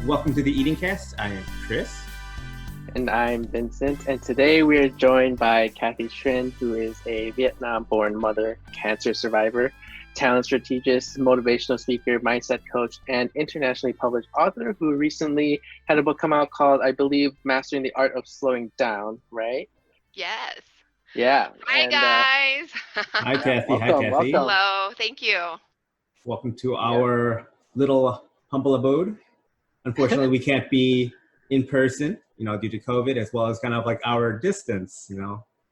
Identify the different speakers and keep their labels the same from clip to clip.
Speaker 1: Welcome to the TheEatingCast. I am Chris.
Speaker 2: And I'm Vincent, and today we are joined by Cathy Trinh, who is a Vietnam-born mother, cancer survivor, talent strategist, motivational speaker, mindset coach, and internationally published author who recently had a book come out called, I believe, Mastering the Art of Slowing Down, right?
Speaker 3: Yes.
Speaker 2: Yeah.
Speaker 3: Hi, guys.
Speaker 1: Hi, Cathy. Hi,
Speaker 2: Welcome,
Speaker 1: Cathy.
Speaker 2: welcome.
Speaker 3: Hello. Thank you.
Speaker 1: Welcome to our little humble abode. Unfortunately, we can't be in person, due to COVID, as well as kind of like our distance.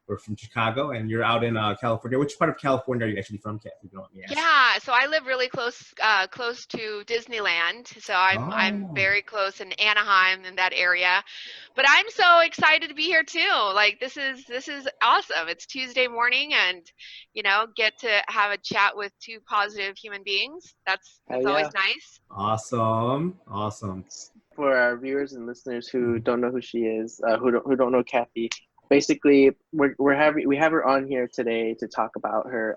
Speaker 1: We're from Chicago, and you're out in California. Which part of California are you actually from, Cathy? You don't let me ask.
Speaker 3: Yeah, so I live really close to Disneyland. So I'm very close in Anaheim, in that area. But I'm so excited to be here too. Like this is awesome. It's Tuesday morning, and get to have a chat with two positive human beings. That's always nice.
Speaker 1: Awesome.
Speaker 2: For our viewers and listeners who don't know who she is, who don't know Cathy, basically we have her on here today to talk about her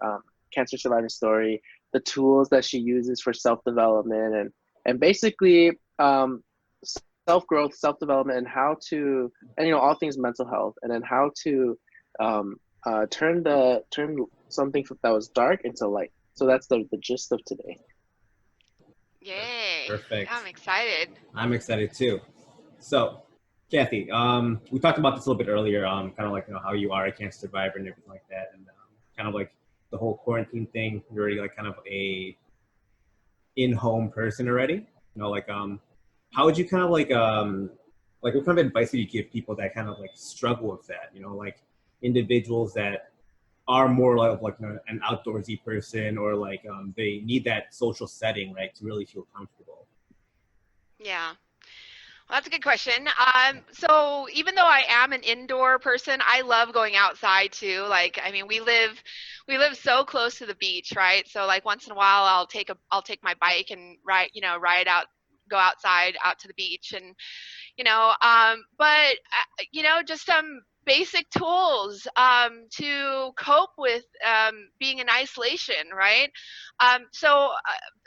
Speaker 2: cancer survivor story, the tools that she uses for self-development, and basically self-growth, self-development, and how to, and all things mental health, and then how to turn something that was dark into light. So that's the gist of today.
Speaker 3: Yay.
Speaker 1: Perfect.
Speaker 3: I'm excited.
Speaker 1: I'm excited too. So, Cathy, we talked about this a little bit earlier, kind of like how you are a cancer survivor and everything like that, and kind of like the whole quarantine thing. You're already like kind of a in-home person already. How would you kind of like what kind of advice would you give people that kind of like struggle with that? Like individuals that are more like an outdoorsy person, or like they need that social setting, right, to really feel comfortable.
Speaker 3: Yeah. Well, that's a good question. So even though I am an indoor person, I love going outside too. Like, I mean, we live so close to the beach, right? So like once in a while, I'll take my bike and ride out, go outside out to the beach, and but just some basic tools to cope with being in isolation, right? So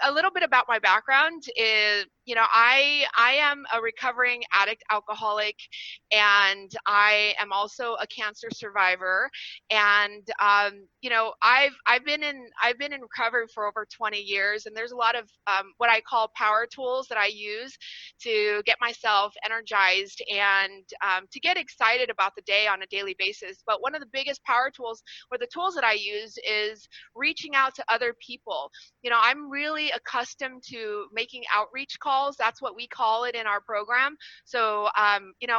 Speaker 3: a little bit about my background is, I am a recovering addict alcoholic, and I am also a cancer survivor. And I've been in recovery for over 20 years, and there's a lot of what I call power tools that I use to get myself energized and to get excited about the day on a daily basis. But one of the biggest power tools, or the tools that I use, is reaching out to other people. I'm really accustomed to making outreach calls. That's what we call it in our program. So,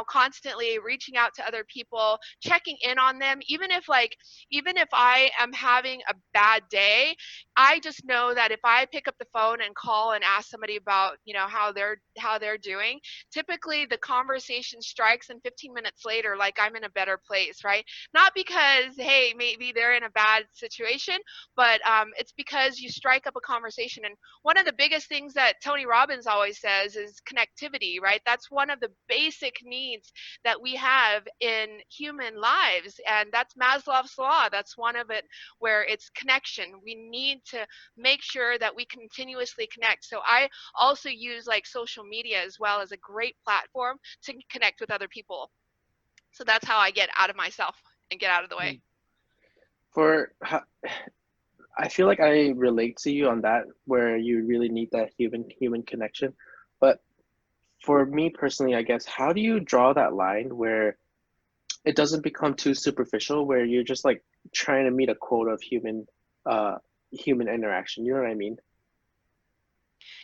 Speaker 3: constantly reaching out to other people, checking in on them, even if I am having a bad day, I just know that if I pick up the phone and call and ask somebody about, how they're doing, typically the conversation strikes, and 15 minutes later, like, I'm in a better place, right? Not because, hey, maybe they're in a bad situation, but it's because you strike up a conversation. And one of the biggest things that Tony Robbins always says is connectivity, right? That's one of the basic needs that we have in human lives, and that's Maslow's law. That's one of it, where it's connection. We need to make sure that we continuously connect. So I also use like social media as well as a great platform to connect with other people. So that's how I get out of myself and get out of the way.
Speaker 2: I feel like I relate to you on that, where you really need that human connection. But for me personally, I guess, how do you draw that line where it doesn't become too superficial, where you're just like trying to meet a quota of human interaction? You know what I mean?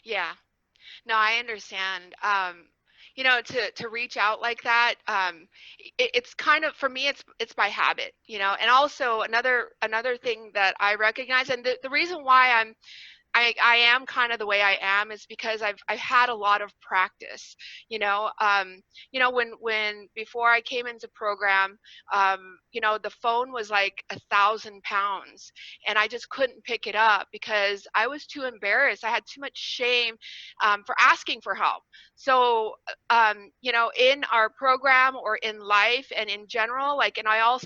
Speaker 3: Yeah. No, I understand. To reach out like that, it's kind of, for me, it's by habit, and also another thing that I recognize, and the reason why I am kind of the way I am is because I've had a lot of practice. When before I came into program, the phone was like 1,000 pounds, and I just couldn't pick it up because I was too embarrassed. I had too much shame for asking for help. So, in our program, or in life and in general, like, and I'll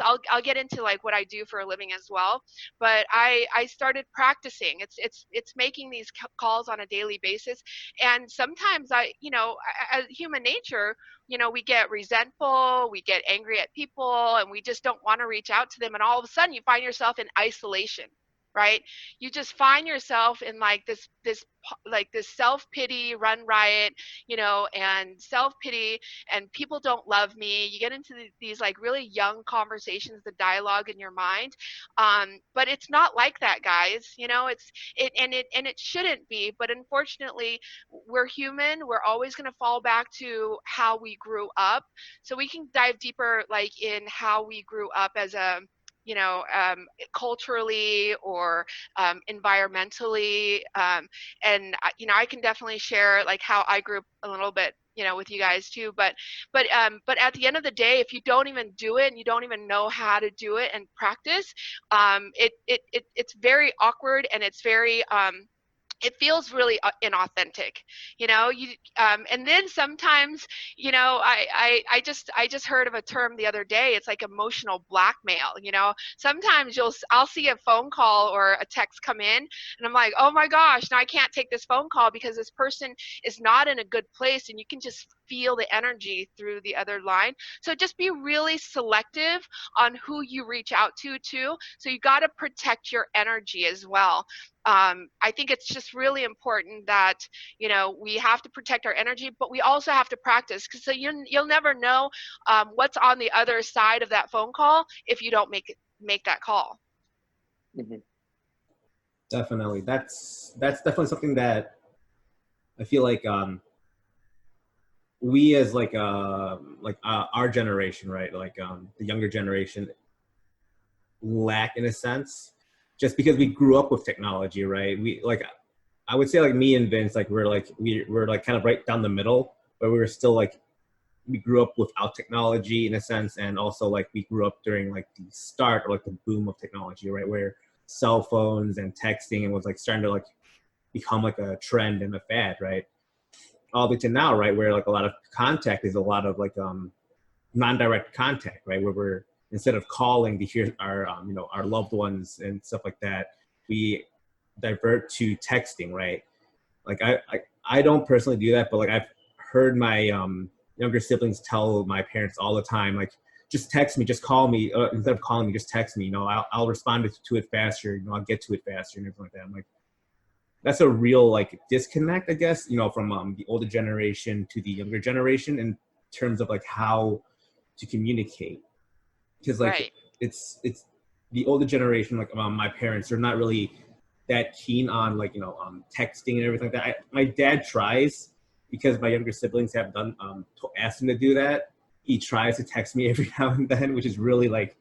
Speaker 3: get into like what I do for a living as well. But I started practicing. It's making these calls on a daily basis. And sometimes as human nature, we get resentful, we get angry at people, and we just don't want to reach out to them. And all of a sudden you find yourself in isolation, right? You just find yourself in like this self-pity run riot, and self-pity, and people don't love me. You get into these like really young conversations, the dialogue in your mind. But it's not like that, guys. It shouldn't be, but unfortunately we're human. We're always going to fall back to how we grew up. So we can dive deeper like in how we grew up as a culturally or environmentally. And I can definitely share like how I grew up a little bit, with you guys too. But at the end of the day, if you don't even do it and you don't even know how to do it and practice, it's very awkward, and it's very it feels really inauthentic, and then sometimes, I just heard of a term the other day. It's like emotional blackmail. Sometimes I'll see a phone call or a text come in, and I'm like, oh my gosh, now I can't take this phone call because this person is not in a good place, and you can just feel the energy through the other line. So just be really selective on who you reach out to too. So you got to protect your energy as well. I think it's just really important that, we have to protect our energy, but we also have to practice, because so you'll never know what's on the other side of that phone call if you don't make that call.
Speaker 2: Mm-hmm.
Speaker 1: Definitely. That's definitely something that I feel like we as our generation, right? Like the younger generation lack in a sense, just because we grew up with technology, right? I would say like me and Vince, like we're like kind of right down the middle, but we were still like, we grew up without technology in a sense, and also like we grew up during like the start or like the boom of technology, right? Where cell phones and texting and was like starting to like become like a trend and a fad, right? All the way to now, right? Where like a lot of contact is a lot of like non-direct contact, right? Where we're, instead of calling to hear our our loved ones and stuff like that, we divert to texting, right? Like I don't personally do that, but like I've heard my younger siblings tell my parents all the time, like, just text me, just call me, instead of calling me, just text me. I'll respond to it faster. I'll get to it faster and everything like that. I'm like, that's a real like disconnect, I guess, from the older generation to the younger generation in terms of like how to communicate. Because like
Speaker 3: Right.
Speaker 1: it's the older generation, like my parents, are not really that keen on like texting and everything like that. My dad tries, because my younger siblings have done asked him to do that. He tries to text me every now and then, which is really like,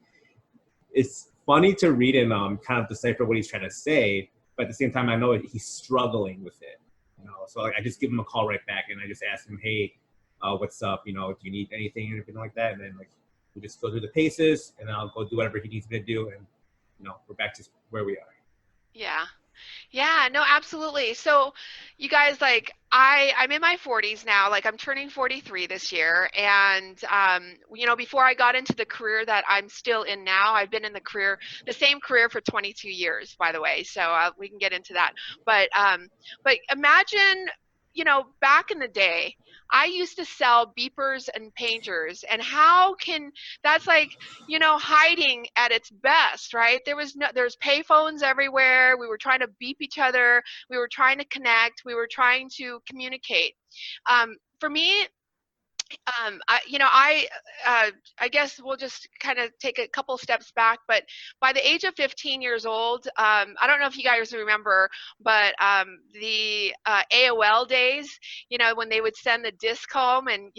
Speaker 1: it's funny to read and kind of decipher what he's trying to say, but at the same time I know he's struggling with it. So like I just give him a call right back, and I just ask him, hey, what's up? Do you need anything or anything like that? And then like we just go through the paces, and then I'll go do whatever he needs me to do, and we're back to where we are.
Speaker 3: Yeah, no, absolutely. So you guys, like, I'm in my 40s now, like I'm turning 43 this year. And, before I got into the career that I'm still in now, I've been in the same career for 22 years, by the way. So we can get into that. But imagine, back in the day, I used to sell beepers and pagers, and that's like, hiding at its best, right? There's payphones everywhere. We were trying to beep each other. We were trying to connect. We were trying to communicate. For me, I guess we'll just kind of take a couple steps back, but by the age of 15 years old, I don't know if you guys remember, but the AOL days, when they would send the disc home, and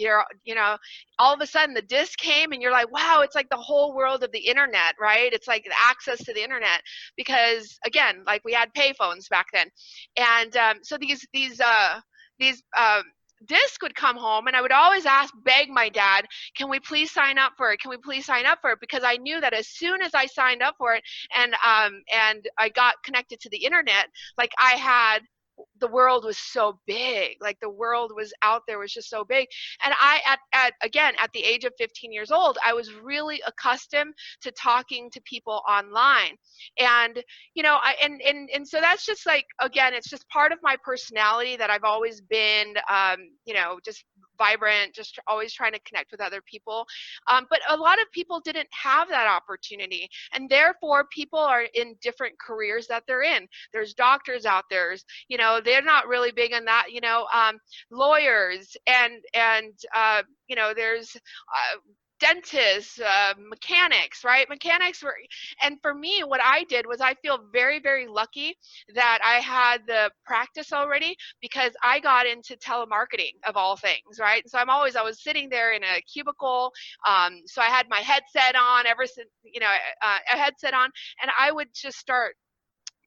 Speaker 3: all of a sudden the disc came, and you're like, wow, it's like the whole world of the internet, right? It's like the access to the internet, because again, like we had payphones back then, and so these disc would come home, and I would always beg my dad, can we please sign up for it? Can we please sign up for it? Because I knew that as soon as I signed up for it and I got connected to the internet, like I had the world was so big. Like the world was out there, was just so big. And I, at the age of 15 years old, I was really accustomed to talking to people online. And, you know, and so that's just like, again, it's just part of my personality that I've always been, you know, just vibrant, just always trying to connect with other people. But a lot of people didn't have that opportunity. And therefore, people are in different careers that they're in. There's doctors out there, you know, they're not really big on that, you know, lawyers and you know, there's dentists, mechanics, right? Mechanics were, and for me, what I did was I feel very, very lucky that I had the practice already, because I got into telemarketing of all things, right? So I was sitting there in a cubicle. So I had my headset on ever since, you know, a headset on, and I would just start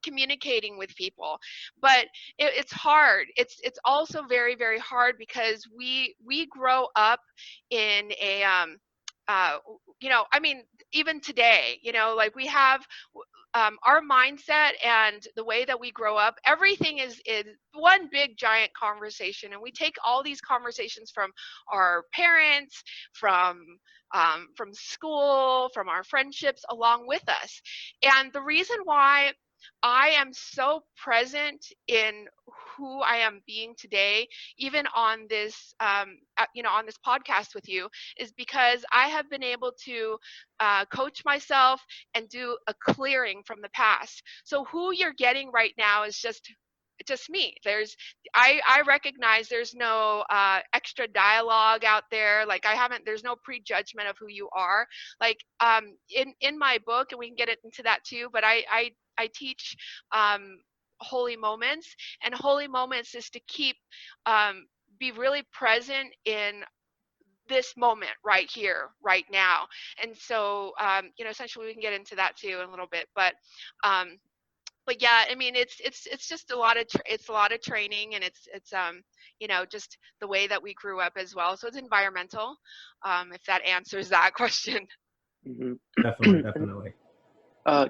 Speaker 3: communicating with people. But it's hard. It's also very, very hard, because we grow up in a you know, I mean, even today, you know, like we have our mindset and the way that we grow up, everything is one big giant conversation, and we take all these conversations from our parents, from school, from our friendships along with us. And the reason why I am so present in who I am being today, even on this, you know, on this podcast with you, is because I have been able to coach myself and do a clearing from the past. So who you're getting right now is just me. I recognize there's no extra dialogue out there. Like there's no prejudgment of who you are. Like in my book, and we can get into that too, but I teach holy moments, and holy moments is to keep be really present in this moment right here, right now. And so you know, essentially we can get into that too in a little bit, but yeah, I mean, it's just a lot of it's a lot of training, and it's you know, just the way that we grew up as well. So it's environmental, if that answers that question.
Speaker 2: Mm-hmm.
Speaker 1: Definitely.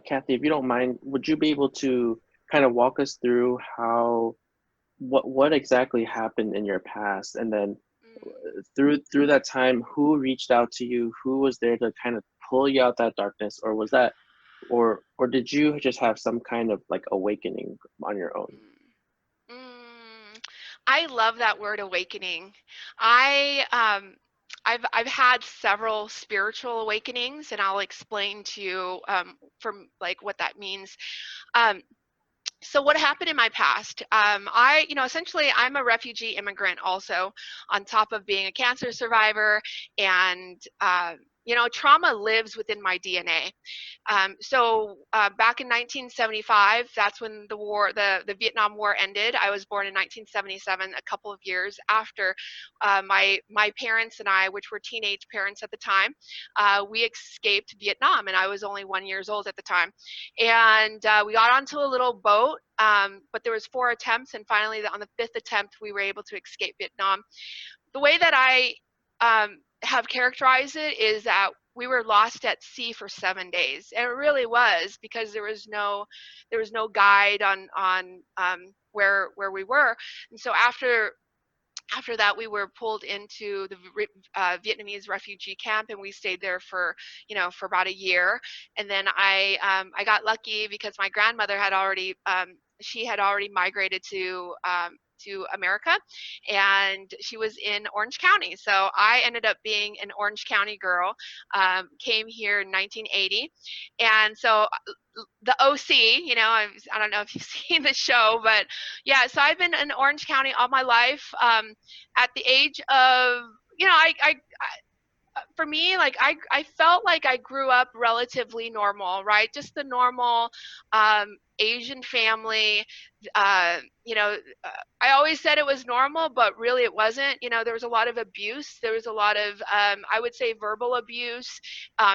Speaker 2: Cathy, if you don't mind, would you be able to kind of walk us through what exactly happened in your past, and then through that time, who reached out to you, who was there to kind of pull you out that darkness, or was that, or did you just have some kind of like awakening on your own?
Speaker 3: I love that word, awakening. I've had several spiritual awakenings, and I'll explain to you from like what that means. So what happened in my past? You know, essentially I'm a refugee immigrant also, on top of being a cancer survivor, and you know, trauma lives within my DNA. So back in 1975, that's when the Vietnam War ended. I was born in 1977, a couple of years after my parents and I, which were teenage parents at the time, we escaped Vietnam, and I was only 1 year old at the time. And we got onto a little boat, but there was 4 attempts, and finally on the 5th attempt, we were able to escape Vietnam. The way that I have characterized it is that we were lost at sea for 7 days, and it really was, because there was no guide on where we were. And so after that, we were pulled into the Vietnamese refugee camp, and we stayed there for, you know, for about a year. And then I got lucky, because my grandmother had already she had already migrated to America, and she was in Orange County. So I ended up being an Orange County girl, came here in 1980. And so the OC, you know, I don't know if you've seen the show, but yeah, so I've been in Orange County all my life. At the age of, you know, for me, like I felt like I grew up relatively normal, right? Just the normal Asian family. You know, I always said it was normal, but really it wasn't. You know, there was a lot of abuse. There was a lot of, I would say, verbal abuse,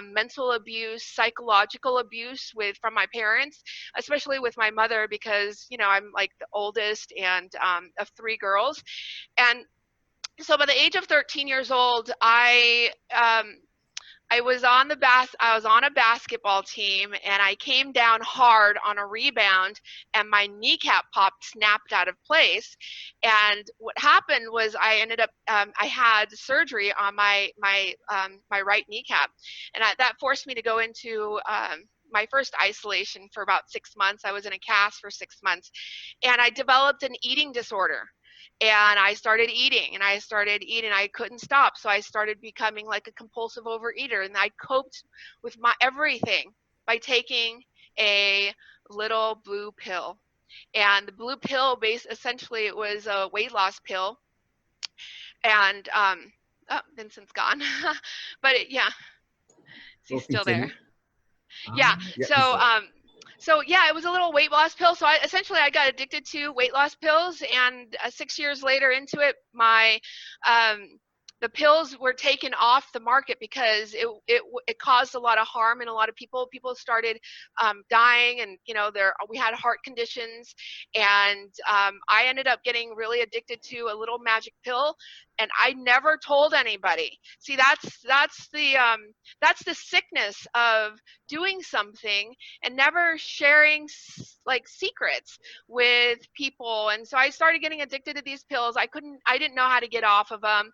Speaker 3: mental abuse, psychological abuse from my parents, especially with my mother, because, you know, I'm like the oldest and of 3 girls. And so by the age of 13 years old, I was on a basketball team, and I came down hard on a rebound, and my kneecap snapped out of place. And what happened was I ended up I had surgery on my right kneecap, and that forced me to go into my first isolation for about 6 months. I was in a cast for 6 months, and I developed an eating disorder. And I started eating, and I couldn't stop. So I started becoming like a compulsive overeater, and I coped with my everything by taking a little blue pill. And the blue pill essentially it was a weight loss pill. And oh, Vincent's gone. But yeah, is he
Speaker 1: We'll
Speaker 3: still there?
Speaker 1: continue.
Speaker 3: Yeah.
Speaker 1: Yeah, he's there.
Speaker 3: So yeah, it was a little weight loss pill. So I got addicted to weight loss pills, and 6 years later into it, um, the pills were taken off the market because it caused a lot of harm in a lot of people. People started dying, and we had heart conditions, and I ended up getting really addicted to a little magic pill, and I never told anybody. See, that's the sickness of doing something and never sharing like secrets with people. And so I started getting addicted to these pills. I didn't know how to get off of them.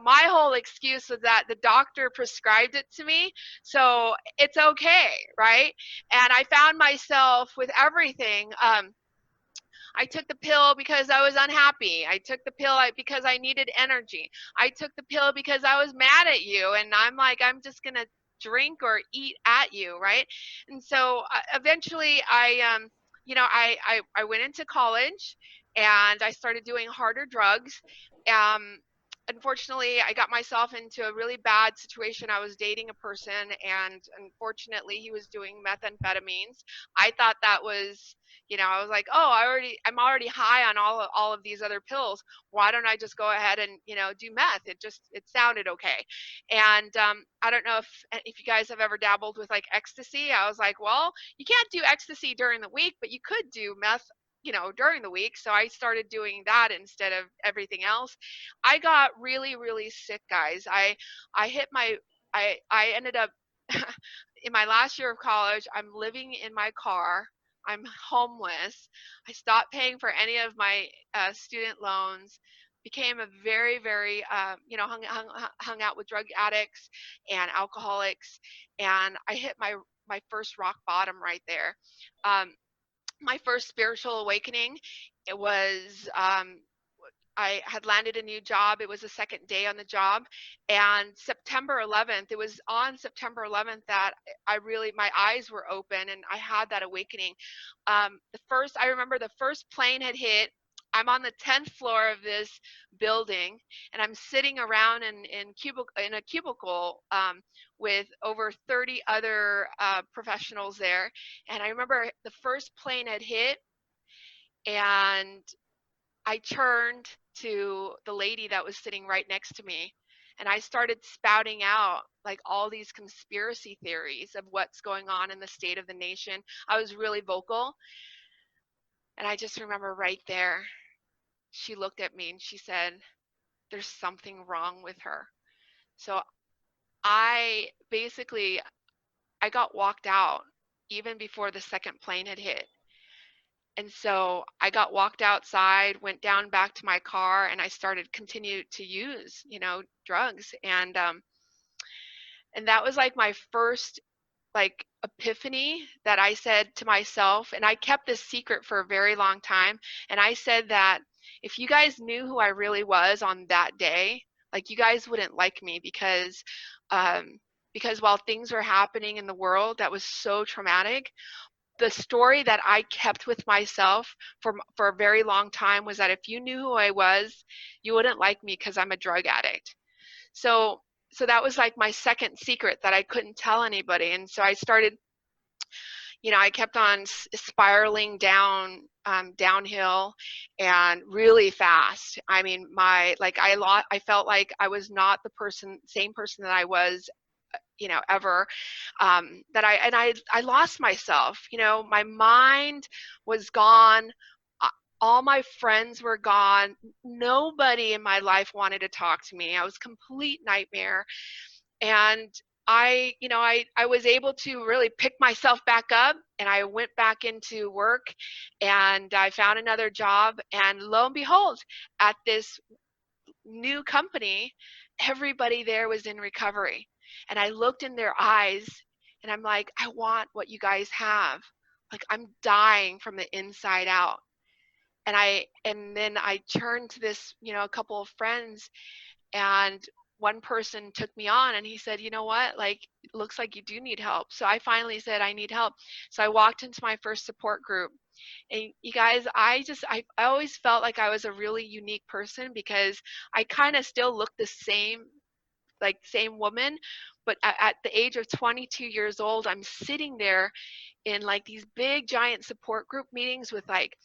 Speaker 3: My whole excuse was that the doctor prescribed it to me, so it's okay, right? And I found myself with everything. I took the pill because I was unhappy. I took the pill because I needed energy. I took the pill because I was mad at you, and I'm like, I'm just gonna drink or eat at you, right? And so eventually, I went into college, and I started doing harder drugs. Um, Unfortunately, I got myself into a really bad situation. I was dating a person, and unfortunately, he was doing methamphetamines. I thought that was, I was like, oh, I'm already high on all of these other pills. Why don't I just go ahead and do meth? It sounded okay. And I don't know if you guys have ever dabbled with like ecstasy. I was like, well, you can't do ecstasy during the week, but you could do meth during the week. So I started doing that instead of everything else. I got really, really sick, guys. I hit my I ended up in my last year of college. I'm living in my car. I'm homeless. I stopped paying for any of my student loans. Became a very, very, hung out with drug addicts and alcoholics, and I hit my first rock bottom right there. My first spiritual awakening, it was I had landed a new job. It was the second day on the job, and September 11th, it was on September 11th that my eyes were open and I had that awakening. I remember the first plane had hit. I'm on the 10th floor of this building, and I'm sitting around in a cubicle with over 30 other professionals there. And I remember the first plane had hit, and I turned to the lady that was sitting right next to me, and I started spouting out like all these conspiracy theories of what's going on in the state of the nation. I was really vocal, and I just remember right there, she looked at me and she said, "There's something wrong with her." So I basically I got walked out even before the second plane had hit. And so I got walked outside, went down back to my car, and I started continue to use, drugs. And that was like my first like epiphany that I said to myself, and I kept this secret for a very long time. And I said that if you guys knew who I really was on that day, like you guys wouldn't like me because while things were happening in the world that was so traumatic, the story that I kept with myself for a very long time was that if you knew who I was, you wouldn't like me because I'm a drug addict. So that was like my second secret that I couldn't tell anybody. And so I started, I kept on spiraling downhill and really fast. I mean, I felt like I was not same person that I was ever, I lost myself. My mind was gone. All my friends were gone. Nobody in my life wanted to talk to me. I was a complete nightmare. And I was able to really pick myself back up, and I went back into work, and I found another job, and lo and behold, at this new company, everybody there was in recovery. And I looked in their eyes, and I'm like, I want what you guys have. Like, I'm dying from the inside out. And then I turned to this, a couple of friends, and one person took me on, and he said, you know what, like, it looks like you do need help. So I finally said, I need help. So I walked into my first support group. And you guys, I always felt like I was a really unique person, because I kind of still look the same, like same woman, but at the age of 22 years old, I'm sitting there in like these big giant support group meetings with like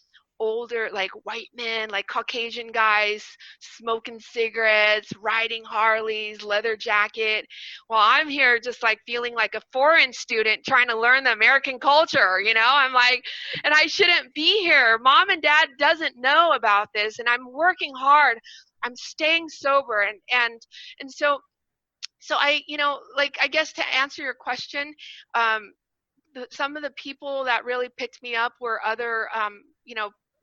Speaker 3: older, like white men, like Caucasian guys, smoking cigarettes, riding Harleys, leather jacket, while I'm here just like feeling like a foreign student trying to learn the American culture. I'm like, and I shouldn't be here. Mom and dad doesn't know about this, and I'm working hard. I'm staying sober, and so I, like, I guess to answer your question, um, some of the people that really picked me up were other,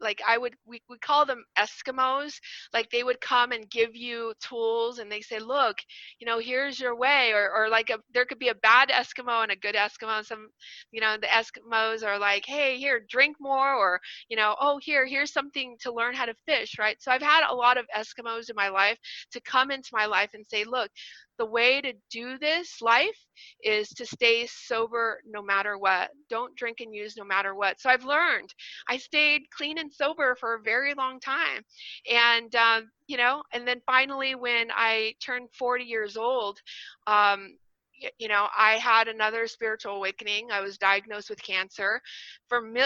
Speaker 3: like we call them Eskimos. Like, they would come and give you tools, and they say, look, here's your way. Or like there could be a bad Eskimo and a good Eskimo. Some, the Eskimos are like, hey, here, drink more, or, oh, here's something to learn how to fish, right? So I've had a lot of Eskimos in my life to come into my life and say, look, the way to do this life is to stay sober no matter what. Don't drink and use no matter what. So I've learned. I stayed clean and sober for a very long time. And, and then finally, when I turned 40 years old, I had another spiritual awakening. I was diagnosed with cancer.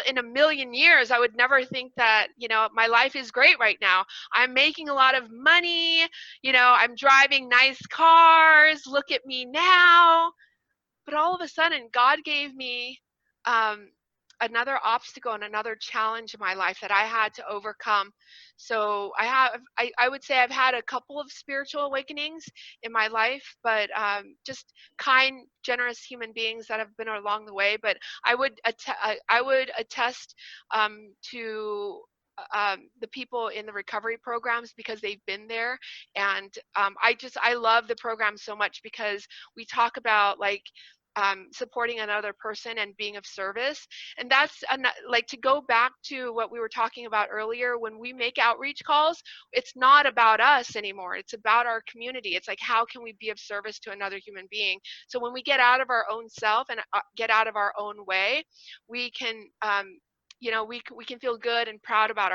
Speaker 3: In a million years, I would never think that, my life is great right now. I'm making a lot of money. I'm driving nice cars. Look at me now. But all of a sudden, God gave me um, another obstacle and another challenge in my life that I had to overcome. So I would say I've had a couple of spiritual awakenings in my life, but just kind, generous human beings that have been along the way. But I would attest to the people in the recovery programs, because they've been there. And I love the program so much, because we talk about like supporting another person and being of service. And that's like, to go back to what we were talking about earlier, when we make outreach calls, it's not about us anymore. It's about our community. It's like, how can we be of service to another human being? So when we get out of our own self and get out of our own way, we can we can feel good and proud about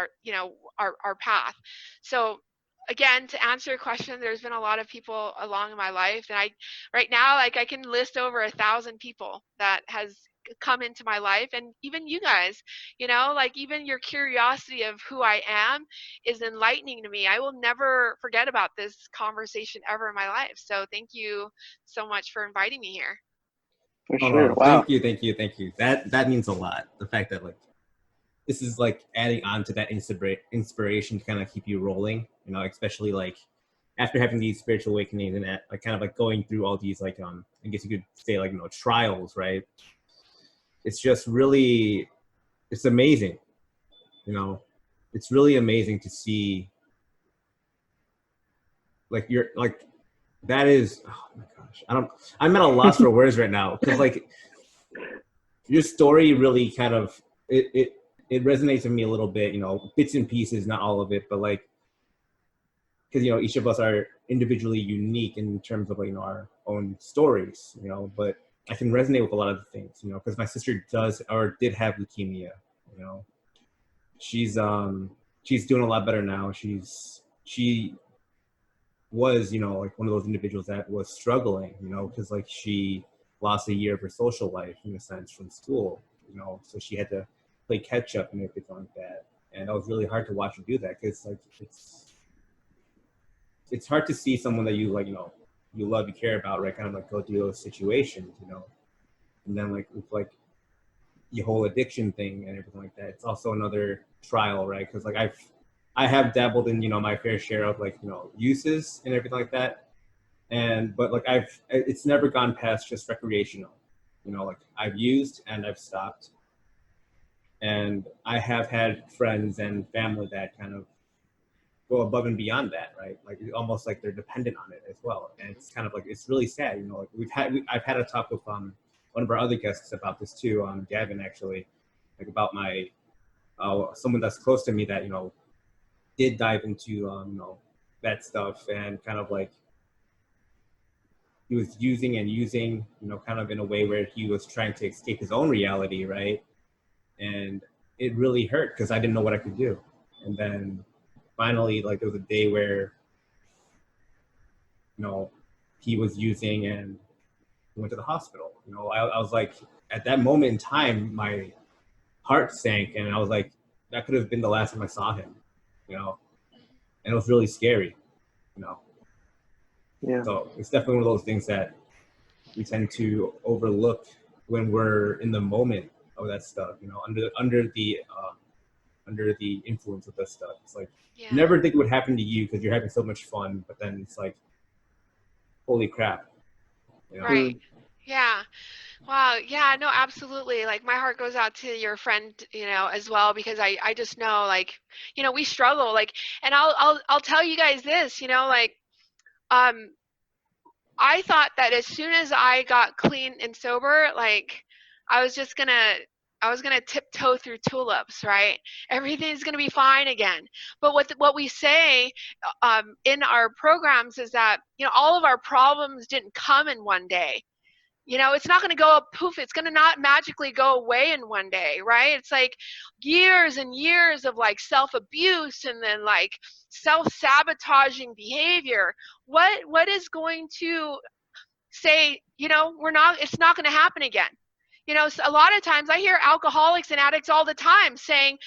Speaker 3: our path. So again, to answer your question, there's been a lot of people along in my life, and right now, like, I can list over 1,000 people that has come into my life. And even you guys, like, even your curiosity of who I am is enlightening to me. I will never forget about this conversation ever in my life. So thank you so much for inviting me here.
Speaker 2: For
Speaker 1: Oh,
Speaker 2: sure.
Speaker 1: no,
Speaker 2: Wow.
Speaker 1: thank you. That means a lot. The fact that, like, this is like adding on to that inspiration to kind of keep you rolling, especially like after having these spiritual awakenings and that, like, kind of like going through all these, like, I guess you could say, like, trials, right? It's just really, it's amazing, it's really amazing to see, like, you're like, that is, oh my gosh, I'm at a loss for words right now, because like your story really kind of, it resonates with me a little bit, bits and pieces, not all of it, but like, because each of us are individually unique in terms of, like, our own stories, but I can resonate with a lot of the things, because my sister did have leukemia. She's doing a lot better now. She was, like, one of those individuals that was struggling, because, like, she lost a year of her social life, in a sense, from school, so she had to play catch up and everything like that. And it was really hard to watch her do that, because, like, it's hard to see someone that you, like, you love, you care about, right, kind of like go through those situations, and then, like, with, like, the whole addiction thing and everything like that, it's also another trial, right? Because, like, I have dabbled in, my fair share of, like, uses and everything like that, but like it's never gone past just recreational. You know, like I've used and I've stopped, and I have had friends and family that kind of go above and beyond that, right? Like almost like they're dependent on it as well, and it's kind of like it's really sad. You know, like I've had a talk with one of our other guests about this too, Gavin actually, like about my someone that's close to me that did dive into that stuff, and kind of like he was using and using, kind of in a way where he was trying to escape his own reality, right? And it really hurt because I didn't know what I could do. And then finally, like there was a day where, he was using and he went to the hospital. I was like, at that moment in time, my heart sank, and I was like, that could have been the last time I saw him, and it was really scary, you know.
Speaker 2: Yeah.
Speaker 1: So it's definitely one of those things that we tend to overlook when we're in the moment of that stuff, under the influence of that stuff. It's like you never think it would happen to you because you're having so much fun, but then it's like, holy crap.
Speaker 3: Right. Yeah. Wow. Yeah, no, absolutely. Like my heart goes out to your friend, as well, because I just know, like, we struggle, like, and I'll tell you guys this, like, I thought that as soon as I got clean and sober, like I was just gonna I was gonna tiptoe through tulips, right? Everything's gonna be fine again. But what we say in our programs is that all of our problems didn't come in one day. It's not going to go up poof. It's going to not magically go away in one day, right? It's like years and years of like self-abuse and then like self-sabotaging behavior. What is going to say, it's not going to happen again? So a lot of times I hear alcoholics and addicts all the time saying,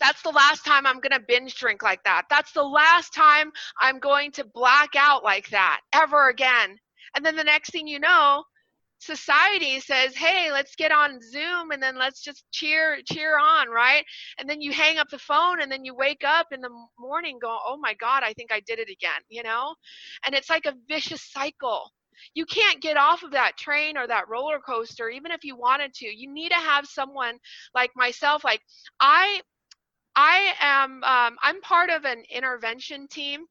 Speaker 3: that's the last time I'm going to binge drink like that. That's the last time I'm going to black out like that ever again. And then the next thing you know, society says, hey, let's get on Zoom and then let's just cheer on, right? And then you hang up the phone and then you wake up in the morning going, oh my God, I think I did it again, And it's like a vicious cycle. You can't get off of that train or that roller coaster, even if you wanted to. You need to have someone like myself. Like I'm part of an intervention team,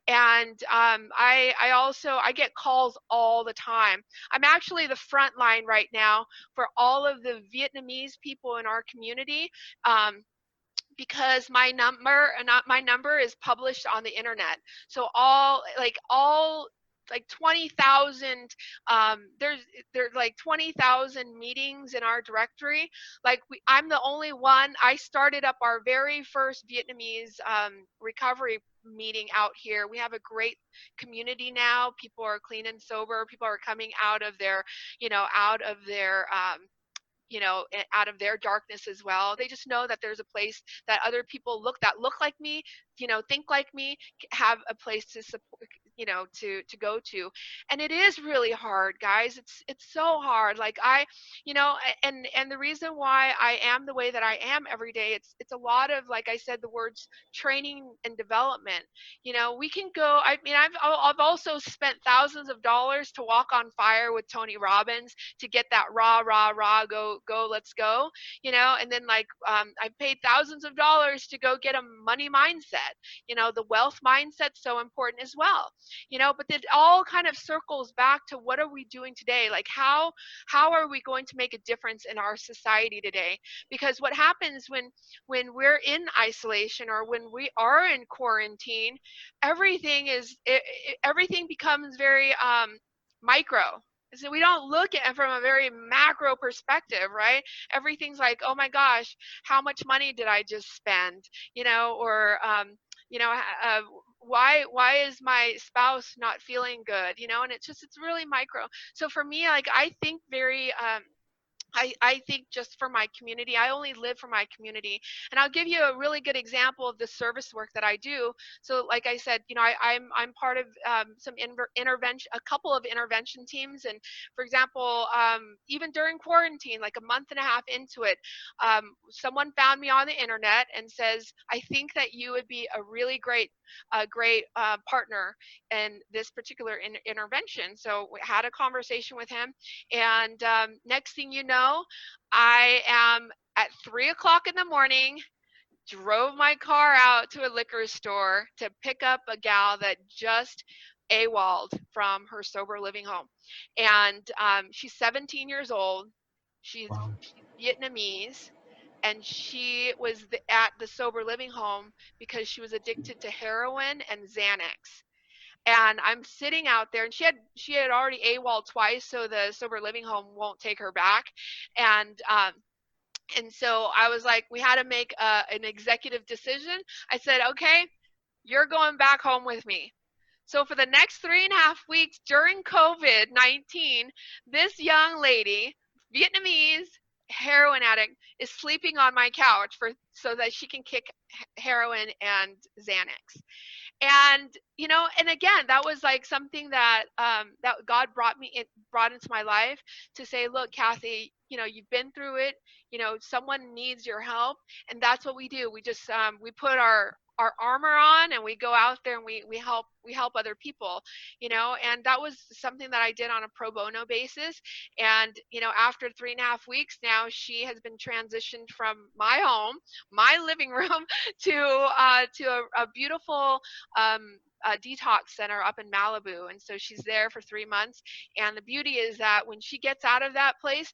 Speaker 3: and I get calls all the time. I'm actually the front line right now for all of the Vietnamese people in our community. Because my number is published on the internet, so all 20,000 there's like 20,000 meetings in our directory. Like I'm the only one. I started up our very first Vietnamese recovery meeting out here. We have a great community now. People are clean and sober. People are coming out of their out of their darkness as well. They just know that there's a place that other people look like me, think like me, have a place to support, to go to. And it is really hard, guys. It's so hard. Like and the reason why I am the way that I am every day, it's a lot of, like I said, the words training and development. We can go. I mean, I've also spent thousands of dollars to walk on fire with Tony Robbins to get that rah rah rah go let's go, and then like I paid thousands of dollars to go get a money mindset. The wealth mindset's so important as well. But it all kind of circles back to what are we doing today? Like how are we going to make a difference in our society today? Because what happens when we're in isolation or when we are in quarantine, everything becomes very micro. So we don't look at it from a very macro perspective, right? Everything's like, oh my gosh, how much money did I just spend? Or why is my spouse not feeling good? And it's really micro. So for me, like I think very I think just for my community, I only live for my community. And I'll give you a really good example of the service work that I do. So like I said, I'm part of some intervention, a couple of intervention teams. And for example, even during quarantine, like a month and a half into it, someone found me on the internet and says, I think that you would be a really great partner in this particular intervention. So we had a conversation with him, and next thing you know, I am at 3 o'clock in the morning, drove my car out to a liquor store to pick up a gal that just AWOL'd from her sober living home. And she's 17 years old. She's
Speaker 1: Wow.
Speaker 3: Vietnamese, and she was at the sober living home because she was addicted to heroin and Xanax. And I'm sitting out there, and she had already AWOL twice, so the sober living home won't take her back. And so I was like, we had to make an executive decision. I said, okay, you're going back home with me. So for the next 3.5 weeks during COVID-19, this young lady, Vietnamese heroin addict, is sleeping on my couch so that she can kick heroin and Xanax. And and again, that was like something that that God brought into my life to say, look, Cathy, you've been through it. Someone needs your help, and that's what we do. We just we put our armor on, and we go out there, and we help other people. And that was something that I did on a pro bono basis. And after 3.5 weeks now, she has been transitioned from my home, my living room, to a beautiful detox center up in Malibu. And so she's there for 3 months. And the beauty is that when she gets out of that place,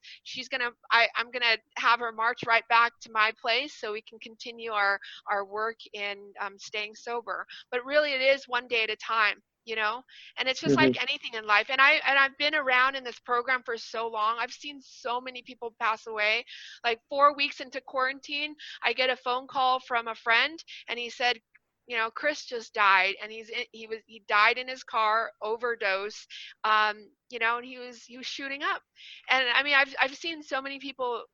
Speaker 3: I'm gonna have her march right back to my place so we can continue our work in staying sober. But really, it is one day at a time. And it's just like anything in life. And I've been around in this program for so long. I've seen so many people pass away. Like 4 weeks into quarantine, I get a phone call from a friend, and he said, Chris just died, and he died in his car, overdose, and he was shooting up. And I mean, I've seen so many people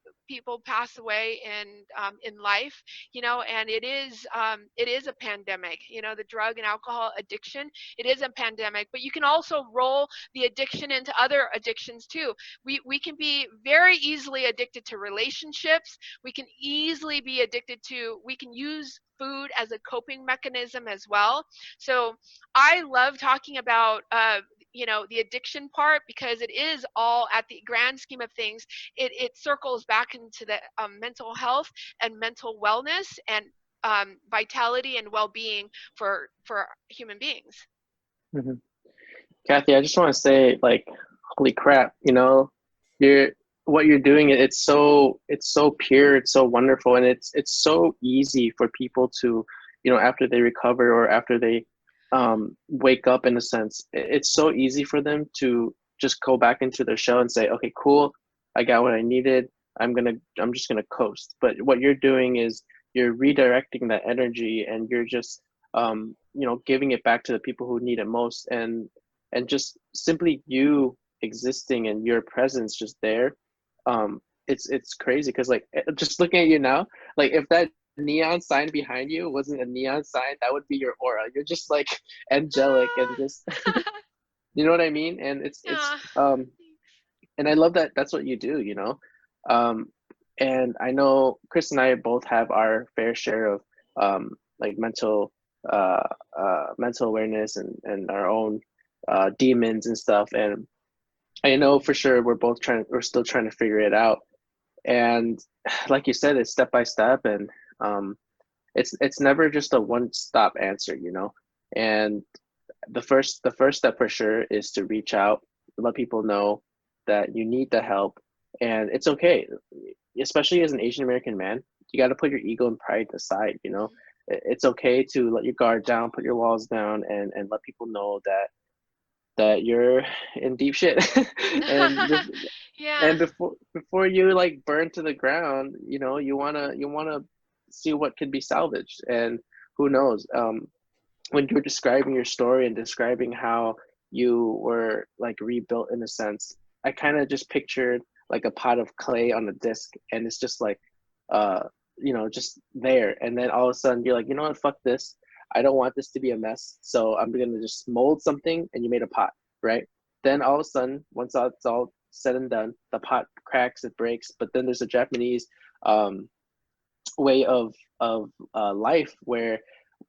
Speaker 3: pass away in life, and it is a pandemic. The drug and alcohol addiction, it is a pandemic. But you can also roll the addiction into other addictions too. We can be very easily addicted to relationships. We can easily be addicted to. We can use food as a coping mechanism as well. So I love talking about the addiction part, because it is all, at the grand scheme of things, it circles back into the mental health and mental wellness and vitality and well-being for human beings.
Speaker 2: Mm-hmm. Cathy, I just want to say, like, holy crap, what you're doing, it's so pure, it's so wonderful, and it's so easy for people to, after they recover or after they wake up, in a sense, it's so easy for them to just go back into their shell and say, okay, cool, I got what I needed, I'm just gonna coast. But what you're doing is you're redirecting that energy, and you're just giving it back to the people who need it most. And just simply you existing and your presence just there, it's crazy, because like, just looking at you now, like, if that neon sign behind you wasn't a neon sign, that would be your aura. You're just like angelic and just you know what I mean? And it's and I love that that's what you do, and I know Chris and I both have our fair share of like mental awareness and our own demons and stuff. And I know for sure we're still trying to figure it out. And like you said, it's step by step, and it's never just a one-stop answer, And the first step for sure is to reach out, let people know that you need the help, and it's okay. Especially as an Asian American man, you got to put your ego and pride aside. It's okay to let your guard down, put your walls down, and let people know that you're in deep shit.
Speaker 3: Yeah.
Speaker 2: And before you like burn to the ground, you wanna see what could be salvaged. And who knows, when you're describing your story and describing how you were like rebuilt, in a sense, I kind of just pictured like a pot of clay on a disc, and it's just like just there. And then all of a sudden you're like, you know what, fuck this. I don't want this to be a mess. So I'm gonna just mold something, and you made a pot, right? Then all of a sudden, once it's all said and done, the pot cracks, it breaks. But then there's a Japanese way of life where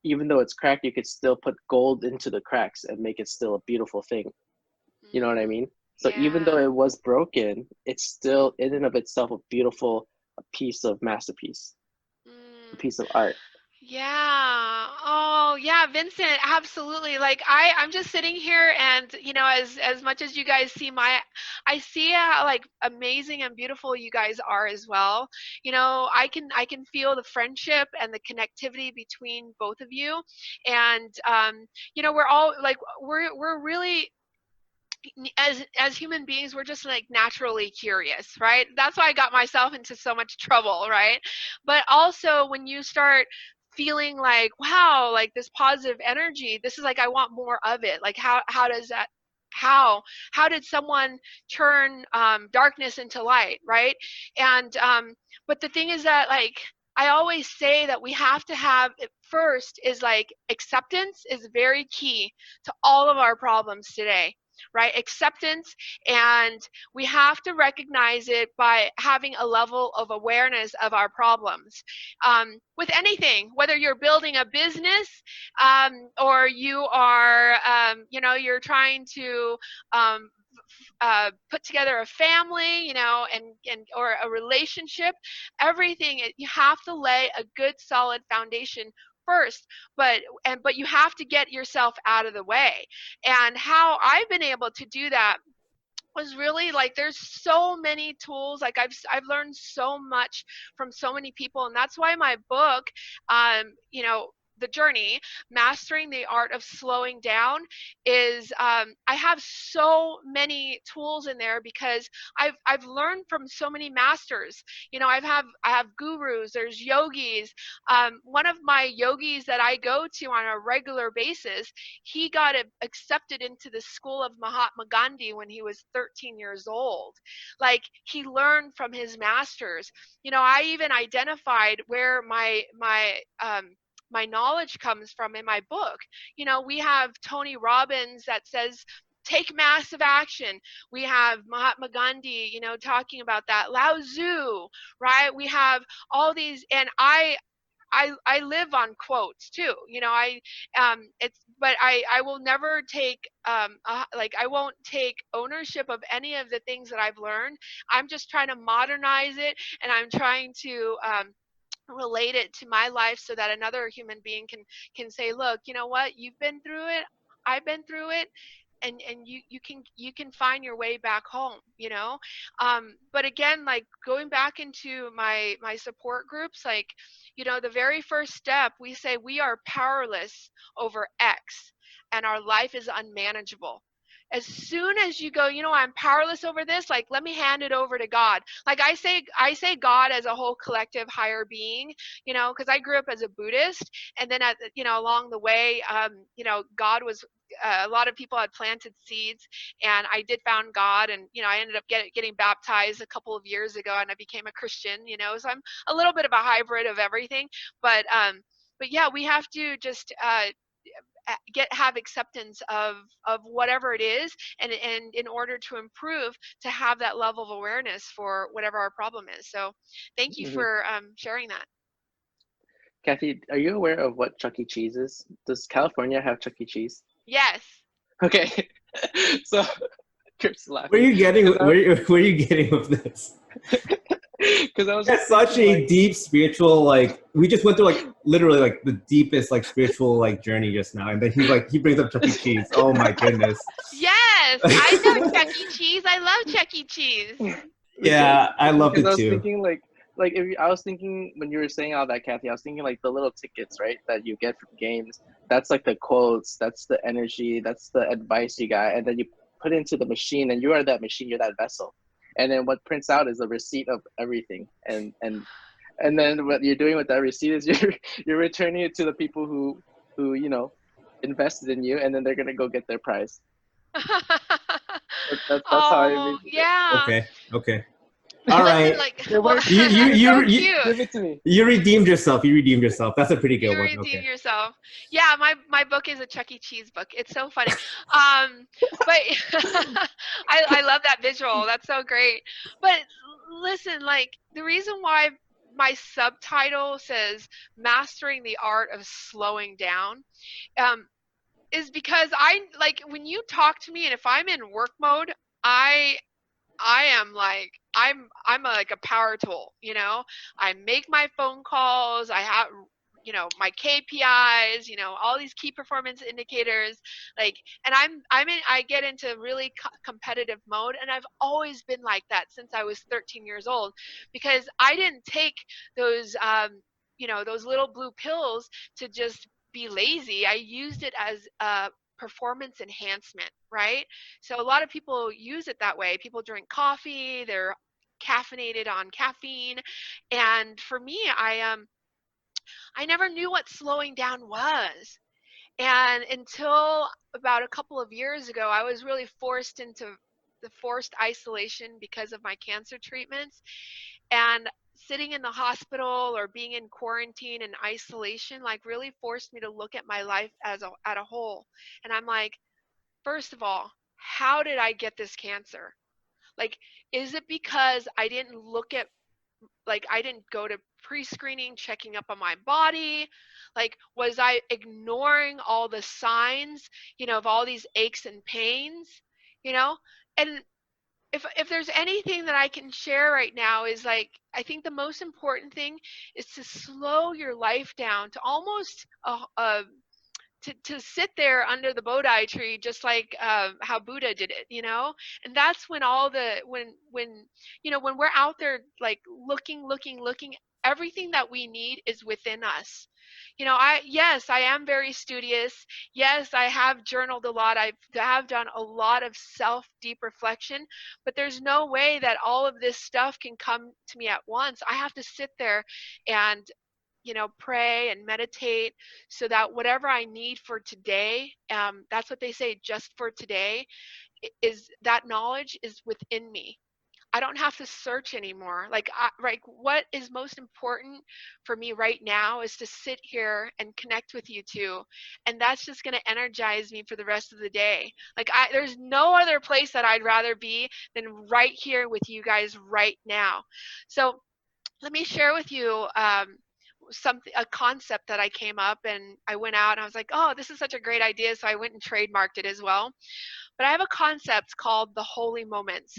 Speaker 2: even though it's cracked, you could still put gold into the cracks and make it still a beautiful thing. You know what I mean? So even though it was broken, it's still in and of itself a beautiful piece of masterpiece, a piece of art.
Speaker 3: Yeah. Oh, yeah, Vincent, absolutely. Like I'm just sitting here and, as much as you guys see I see how like amazing and beautiful you guys are as well. I can feel the friendship and the connectivity between both of you. And we're all like we're really as human beings, we're just like naturally curious, right? That's why I got myself into so much trouble, right? But also when you start feeling like, wow, like this positive energy, this is like I want more of it. Like how does that how did someone turn darkness into light, right? And but the thing is that like I always say that we have to have first is like acceptance is very key to all of our problems today, right? Acceptance, and we have to recognize it by having a level of awareness of our problems. With anything, whether you're building a business or you are, you're trying to put together a family, and or a relationship, everything, you have to lay a good solid foundation first, but you have to get yourself out of the way. And how I've been able to do that was really like there's so many tools. Like I've learned so much from so many people, and that's why my book, the journey, mastering the art of slowing down, is I have so many tools in there because I've learned from so many masters. I have gurus, there's yogis. One of my yogis that I go to on a regular basis, he got accepted into the school of Mahatma Gandhi when he was 13 years old. Like he learned from his masters. I even identified where my knowledge comes from in my book. We have Tony Robbins that says take massive action. We have Mahatma Gandhi, talking about that. Lao Tzu, right? We have all these, and I live on quotes too. I will never take I won't take ownership of any of the things that I've learned. I'm just trying to modernize it, and I'm trying to relate it to my life so that another human being can say, look, you know what, you've been through it, I've been through it, and you can find your way back home. But again, like going back into my support groups, like the very first step, we say we are powerless over X and our life is unmanageable. As soon as you go, I'm powerless over this, like let me hand it over to God. Like I say God as a whole collective higher being, because I grew up as a Buddhist, and then along the way, God was a lot of people had planted seeds, and I did found God, and I ended up getting baptized a couple of years ago, and I became a Christian. So I'm a little bit of a hybrid of everything, but yeah, we have to just have acceptance of whatever it is, and in order to improve, to have that level of awareness for whatever our problem is. So thank you for sharing that.
Speaker 2: Cathy, are you aware of what Chuck E. Cheese is? Does California have Chuck E. Cheese?
Speaker 3: Yes.
Speaker 2: Okay. So Kurt's laughing.
Speaker 1: Where are you getting with this?
Speaker 2: Because I was
Speaker 1: That's such a deep spiritual, like we just went through like literally like the deepest like spiritual like journey just now, and then he brings up Chuck E. Cheese. Oh my goodness.
Speaker 3: Yes, I know Chuck E. Cheese. I love Chuck E. Cheese.
Speaker 1: Yeah, I loved it too.
Speaker 2: I was thinking I was thinking when you were saying all that, Cathy, I was thinking like the little tickets, right, that you get from games. That's like the quotes, that's the energy, that's the advice you got, and then you put it into the machine, and you are that machine, you're that vessel. And then what prints out is a receipt of everything, and then what you're doing with that receipt is you're returning it to the people who invested in you, and then they're gonna go get their prize. That's how I mean.
Speaker 3: Yeah.
Speaker 1: Okay. All
Speaker 3: Listen,
Speaker 1: right.
Speaker 3: like,
Speaker 2: It
Speaker 3: well,
Speaker 2: works.
Speaker 1: You you
Speaker 3: that's so
Speaker 1: you
Speaker 3: cute.
Speaker 2: Give it to me.
Speaker 1: you redeemed yourself. You redeemed yourself. That's a pretty good
Speaker 3: You
Speaker 1: one.
Speaker 3: redeem
Speaker 1: Okay.
Speaker 3: yourself. Yeah, my book is a Chuck E. Cheese book. It's so funny. But I love that visual. That's so great. But listen, like the reason why my subtitle says "Mastering the Art of Slowing Down," um, is because I like when you talk to me, and if I'm in work mode, I I am like like a power tool, you know. I make my phone calls, I have my KPIs, all these key performance indicators, like, and I get into really competitive mode, and I've always been like that since I was 13 years old, because I didn't take those those little blue pills to just be lazy. I used it as a performance enhancement, right? So a lot of people use it that way. People drink coffee, they're caffeinated on caffeine. And for me, I never knew what slowing down was. And until about a couple of years ago, I was really forced into the forced isolation because of my cancer treatments. And sitting in the hospital or being in quarantine and isolation like really forced me to look at my life as at a whole. And I'm like, first of all, how did I get this cancer? Like, is it because I didn't look at, like, I didn't go to pre-screening, checking up on my body? Like, was I ignoring all the signs, of all these aches and pains, you know? And if there's anything that I can share right now is like, I think the most important thing is to slow your life down to almost to sit there under the Bodhi tree, just like how Buddha did it, and that's when all the when we're out there like looking, everything that we need is within us. I am very studious. Yes, I have journaled a lot. I have done a lot of deep reflection, but there's no way that all of this stuff can come to me at once. I have to sit there and pray and meditate, so that whatever I need for today, that's what they say, just for today, is that knowledge is within me. I don't have to search anymore. Like what is most important for me right now is to sit here and connect with you two, and that's just going to energize me for the rest of the day. Like there's no other place that I'd rather be than right here with you guys right now. So let me share with you a concept that I came up, and I went out and I was like, oh, this is such a great idea. So I went and trademarked it as well. But I have a concept called the holy moments,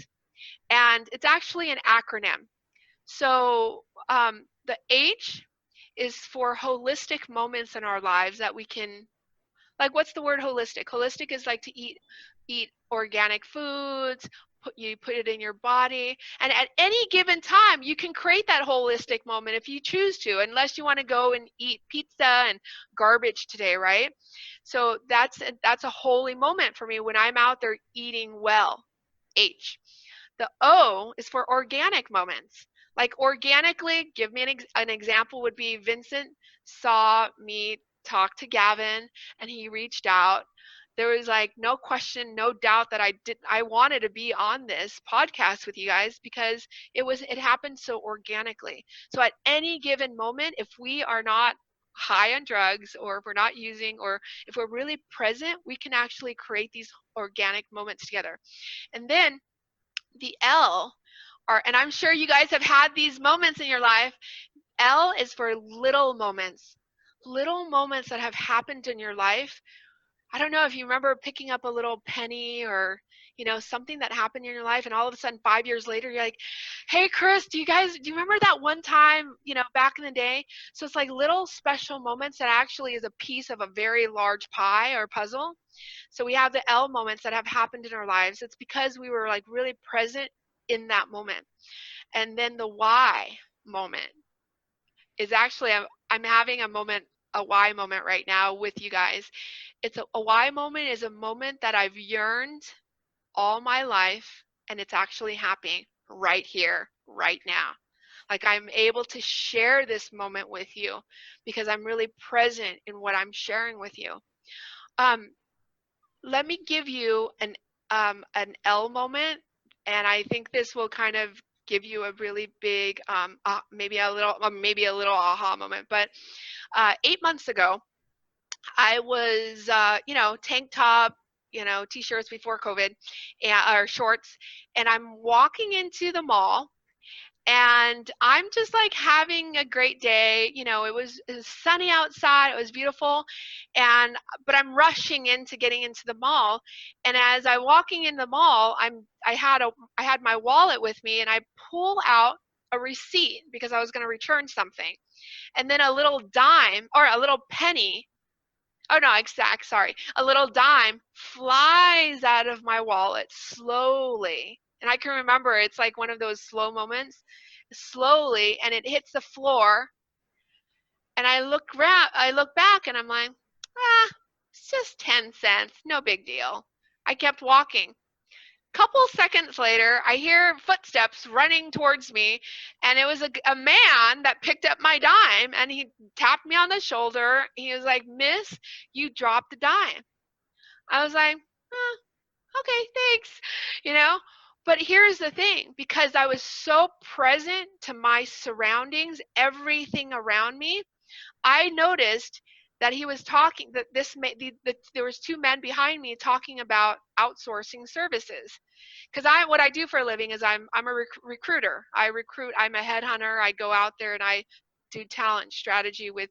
Speaker 3: and it's actually an acronym. So the H is for holistic moments in our lives that we can, like, what's the word holistic? Holistic is like to eat organic foods, you put it in your body, and at any given time you can create that holistic moment if you choose to, unless you want to go and eat pizza and garbage today, right? So that's a holy moment for me when I'm out there eating well. H. The O is for organic moments. Like organically, give me an example would be Vincent saw me talk to Gavin and he reached out. There was like no question, no doubt that I wanted to be on this podcast with you guys, because it happened so organically. So at any given moment, if we are not high on drugs, or if we're not using, or if we're really present, we can actually create these organic moments together. And then the L are, and I'm sure you guys have had these moments in your life. L is for little moments that have happened in your life. I don't know if you remember picking up a little penny, or something that happened in your life, and all of a sudden 5 years later you're like, hey Chris, do you remember that one time back in the day? So it's like little special moments that actually is a piece of a very large pie or puzzle. So we have the L moments that have happened in our lives. It's because we were like really present in that moment. And then the Y moment is actually, I'm having a Y moment right now with you guys. It's a Y moment is a moment that I've yearned all my life, and it's actually happening right here, right now. Like I'm able to share this moment with you because I'm really present in what I'm sharing with you. Let me give you an L moment, and I think this will kind of give you a really big, maybe a little aha moment. But 8 months ago, I was, tank top, t-shirts before COVID, or shorts, and I'm walking into the mall, and I'm just like having a great day. It was sunny outside, it was beautiful, but I'm rushing into getting into the mall, and as I'm walking in the mall, I had my wallet with me, and I pull out a receipt because I was going to return something, and then a little dime or a little penny. Oh no, exact, sorry. A little dime flies out of my wallet slowly. And I can remember it's like one of those slow moments, slowly, and it hits the floor. And I look back and I'm like, it's just 10 cents, no big deal. I kept walking. Couple seconds later, I hear footsteps running towards me, and it was a man that picked up my dime, and he tapped me on the shoulder. He was like, "Miss, you dropped the dime." I was like, okay, thanks, you know. But here's the thing, because I was so present to my surroundings, everything around me, I noticed that he was talking, that there was two men behind me talking about outsourcing services. Because what I do for a living is I'm a recruiter. I'm a headhunter. I go out there and I do talent strategy with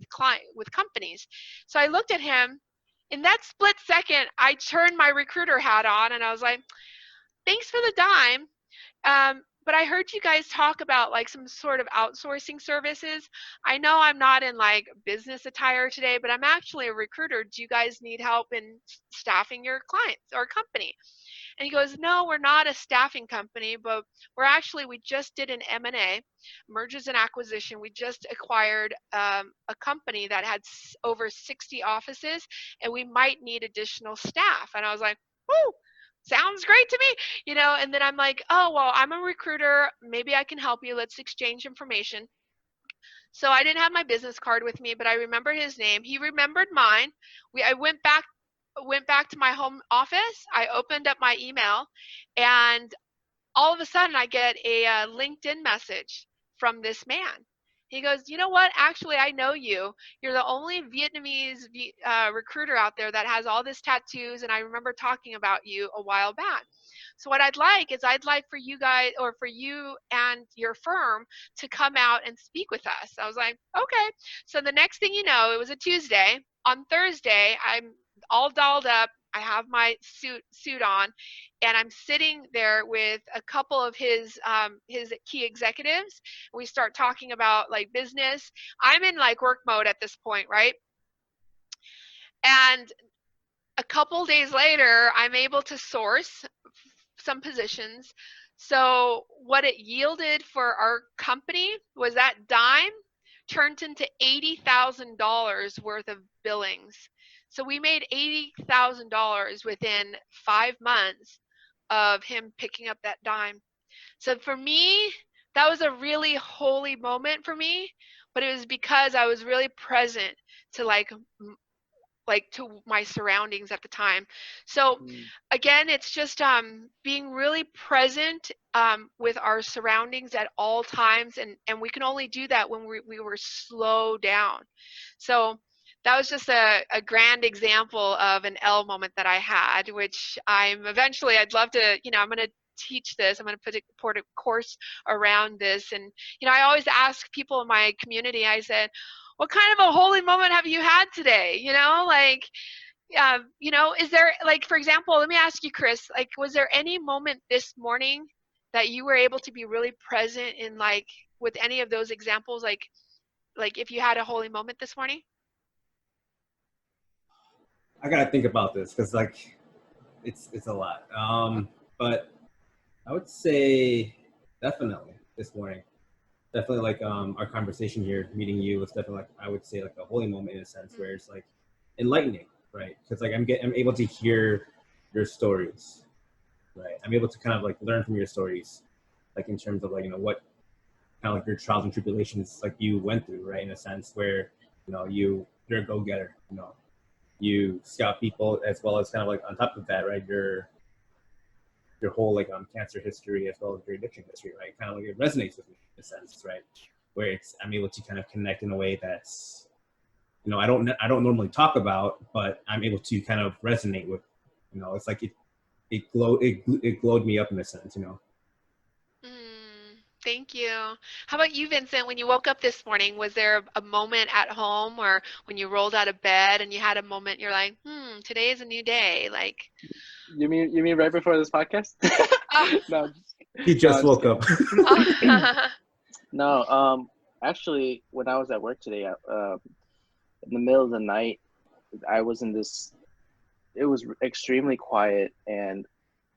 Speaker 3: companies. So I looked at him. In that split second, I turned my recruiter hat on and I was like, "Thanks for the dime. But I heard you guys talk about like some sort of outsourcing services. I know I'm not in like business attire today, but I'm actually a recruiter. Do you guys need help in staffing your clients or company?" And he goes, "No, we're not a staffing company, but we just did an M&A, mergers and acquisition. We just acquired a company that had over 60 offices, and we might need additional staff." And I was like, "Woo, sounds great to me." And then I'm like, "Oh, well, I'm a recruiter. Maybe I can help you. Let's exchange information." So I didn't have my business card with me, but I remembered his name. He remembered mine. I went back to my home office. I opened up my email, and all of a sudden I get a LinkedIn message from this man. He goes, "You know what? Actually, I know you. You're the only Vietnamese recruiter out there that has all this tattoos, and I remember talking about you a while back. So what I'd like for you guys, or for you and your firm, to come out and speak with us." I was like, "Okay." So the next thing you know, it was a Tuesday. On Thursday, I'm all dolled up. I have my suit on, and I'm sitting there with a couple of his key executives. We start talking about like business. I'm in like work mode at this point, right? And a couple days later, I'm able to source some positions. So what it yielded for our company was that dime turned into $80,000 worth of billings. So we made $80,000 within 5 months of him picking up that dime. So for me, that was a really holy moment for me, but it was because I was really present to to my surroundings at the time. So again, it's just being really present with our surroundings at all times, and we can only do that when we were slow down. So that was just a grand example of an L moment that I had, which I'd love to, I'm going to teach this. I'm going to put a course around this. And, I always ask people in my community, I said, "What kind of a holy moment have you had today?" Is there, like, for example, let me ask you, Chris, like, was there any moment this morning that you were able to be really present in, like, with any of those examples, like if you had a holy moment this morning?
Speaker 1: I gotta think about this because like it's a lot. But I would say definitely this morning. Definitely like our conversation here, meeting you, was definitely like, I would say, like a holy moment in a sense where it's like enlightening, right? Because like I'm able to hear your stories, right? I'm able to kind of like learn from your stories, like in terms of like what kind of like your trials and tribulations like you went through, right? In a sense where you're a go-getter, you scout people, as well as kind of like on top of that, right? your whole like cancer history as well as your addiction history, right? Kind of like it resonates with me in a sense, right? Where it's I'm able to kind of connect in a way that's, you know, I don't normally talk about, but I'm able to kind of resonate with. You know, it's like it glowed me up in a sense, you know.
Speaker 3: Thank you. How about you, Vincent? When you woke up this morning, was there a moment at home or when you rolled out of bed and you had a moment you're like, today is a new day? Like,
Speaker 2: You mean right before this podcast?
Speaker 3: oh.
Speaker 2: No,
Speaker 1: He just woke up.
Speaker 2: No, actually, when I was at work today, in the middle of the night, I was in this. It was extremely quiet, and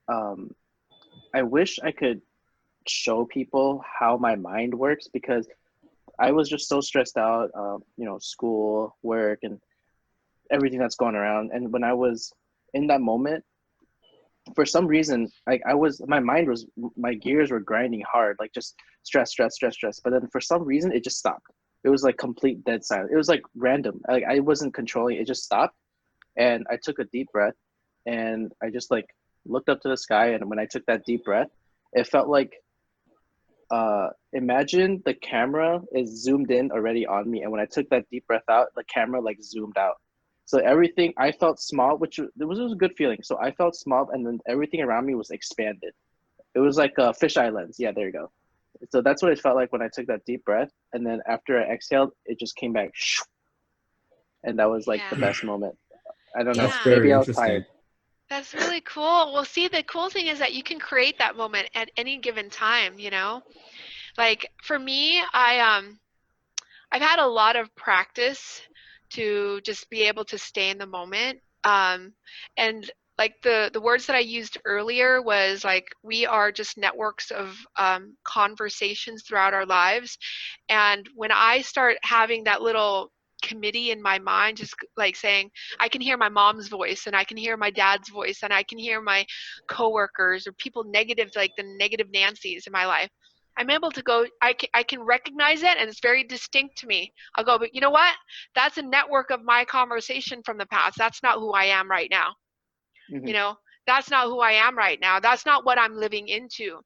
Speaker 2: I wish I could show people how my mind works, because I was just so stressed out, you know, school, work, and everything that's going around. And when I was in that moment, for some reason, like my gears were grinding hard, like just stress. But then for some reason, it just stopped. It was like complete dead silence. It was like random. Like I wasn't controlling it. It just stopped. And I took a deep breath, and I just like looked up to the sky. And when I took that deep breath, it felt like, imagine the camera is zoomed in already on me, and when I took that deep breath out, the camera like zoomed out. So everything, I felt small, which was a good feeling. So I felt small, and then everything around me was expanded. It was like a fisheye lens. Yeah, there you go. So that's what it felt like when I took that deep breath, and then after I exhaled, it just came back, and that was like the best moment. I don't know.
Speaker 3: Yeah.
Speaker 2: Maybe I was tired.
Speaker 3: That's really cool. Well, see, the cool thing is that you can create that moment at any given time, you know? Like for me, I've had a lot of practice to just be able to stay in the moment. And like the words that I used earlier was like, we are just networks of conversations throughout our lives. And when I start having that little committee in my mind, just like saying, I can hear my mom's voice and I can hear my dad's voice and I can hear my coworkers or people negative, like the negative Nancy's in my life. I'm able to go, I can recognize it and it's very distinct to me. I'll go, but you know what? That's a network of my conversation from the past. That's not who I am right now.
Speaker 2: Mm-hmm.
Speaker 3: You know, that's not who I am right now. That's not what I'm living into.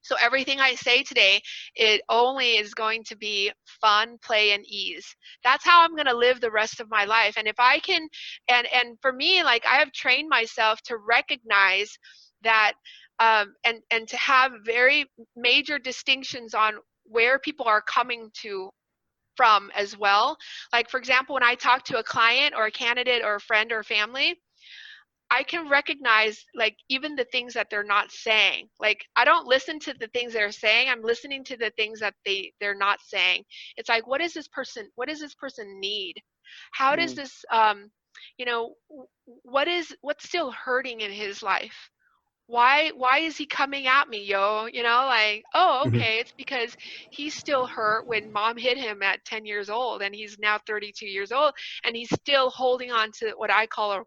Speaker 3: So everything I say today, it only is going to be fun, play, and ease. That's how I'm going to live the rest of my life. And if I can, and for me, like I have trained myself to recognize that, and to have very major distinctions on where people are coming from as well. Like for example, when I talk to a client or a candidate or a friend or family, I can recognize like even the things that they're not saying. Like I don't listen to the things they're saying. I'm listening to the things that they're not saying. It's like, what does this person need? How does this you know, what's still hurting in his life? Why is he coming at me, yo? You know, like, oh, okay, it's because he's still hurt when mom hit him at 10 years old and he's now 32 years old and he's still holding on to what I call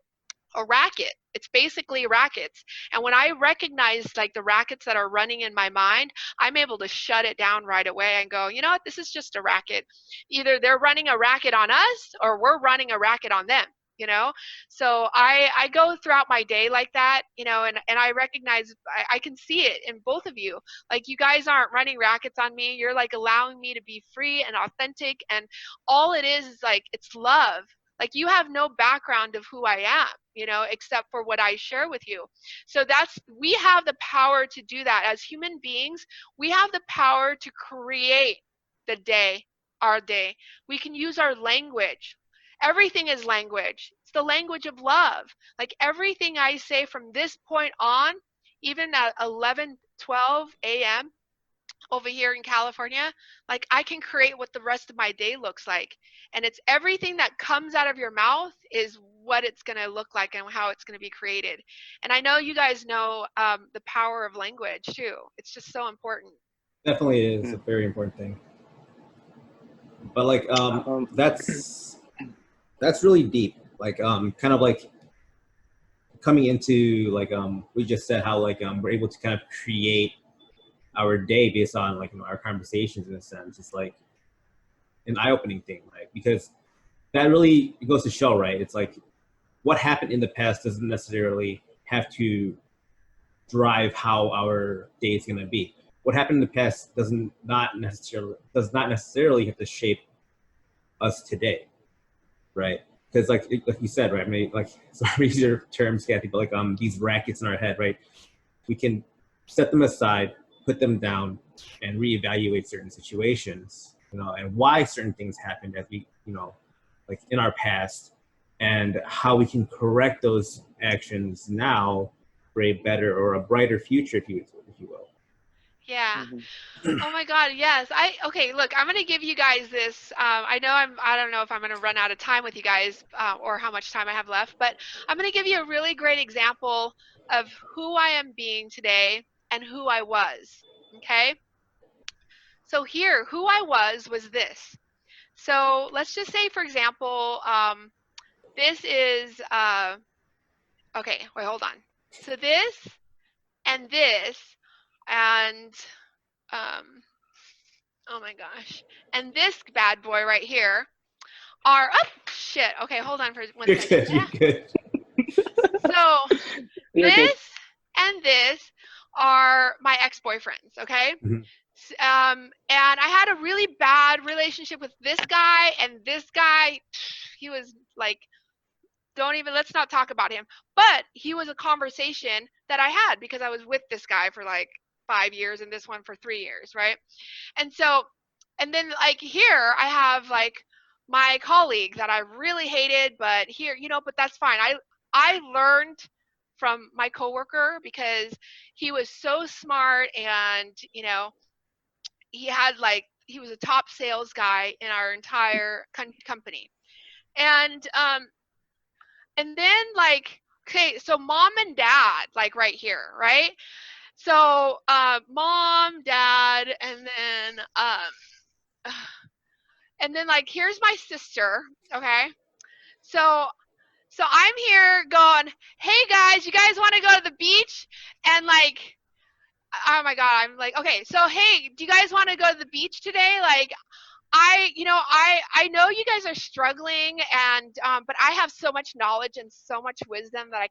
Speaker 3: a racket. It's basically rackets. And when I recognize like the rackets that are running in my mind, I'm able to shut it down right away and go, you know what, this is just a racket. Either they're running a racket on us or we're running a racket on them, you know? So I go throughout my day like that, you know, and I recognize, I can see it in both of you. Like you guys aren't running rackets on me. You're like allowing me to be free and authentic. And all it is like, it's love. Like you have no background of who I am, you know, except for what I share with you. So we have the power to do that as human beings. We have the power to create our day. We can use our language. Everything is language. It's the language of love. Like everything I say from this point on, even at 11, 12 a.m., over here in California, like I can create what the rest of my day looks like. And it's everything that comes out of your mouth is what it's going to look like and how it's going to be created. And I know you guys know the power of language too. It's just so important.
Speaker 1: Definitely is a very important thing. But like that's really deep. Like kind of like coming into like we just said how like we're able to kind of create our day based on like, you know, our conversations. In a sense, it's like an eye-opening thing, right? Because that really goes to show, right? It's like what happened in the past doesn't necessarily have to drive how our day is going to be. What happened in the past does not necessarily have to shape us today, right? Because like you said, right? I mean, like some easier terms, Cathy, but like these rackets in our head, right? We can set them aside, put them down, and reevaluate certain situations, you know, and why certain things happened as we, you know, like in our past, and how we can correct those actions now for a better or a brighter future, if you will.
Speaker 3: Yeah.
Speaker 2: Mm-hmm.
Speaker 3: Oh my God, yes. Okay, look, I'm gonna give you guys this. I don't know if I'm gonna run out of time with you guys, or how much time I have left, but I'm gonna give you a really great example of who I am being today and who I was. Okay? So here, who I was this. So let's just say, for example, this is, okay, wait, hold on. So this and this, and, oh my gosh, and this bad boy right here are, oh shit, okay, hold on for one
Speaker 1: You're
Speaker 3: second.
Speaker 1: good. You're good.
Speaker 3: So
Speaker 2: You're good.
Speaker 3: this and this are my ex-boyfriends, okay?
Speaker 1: Mm-hmm.
Speaker 3: And I had a really bad relationship with this guy, and this guy, he was like, let's not talk about him. But he was a conversation that I had because I was with this guy for like 5 years and this one for 3 years, right? And so, and then like here I have like my colleague that I really hated, but here, but that's fine. I learned from my coworker because he was so smart, and he was a top sales guy in our entire company. And then like, okay, so mom and dad, like right here, right? So mom, dad, and then like here's my sister, okay? So I'm here going, hey guys, you guys want to go to the beach? And like, oh my God, I'm like, okay, so hey, do you guys want to go to the beach today? Like, I know you guys are struggling, and but I have so much knowledge and so much wisdom that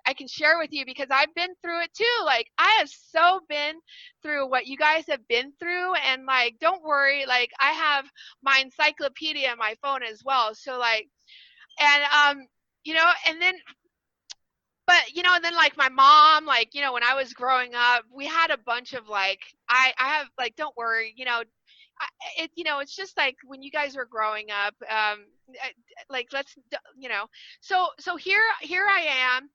Speaker 3: I can share with you because I've been through it too. Like, I have so been through what you guys have been through, and like, don't worry, like I have my encyclopedia on my phone as well. So like, and and then, but and then like my mom, like when I was growing up, we had a bunch of like, I have like, don't worry, it's just like when you guys were growing up, like let's, so here I am,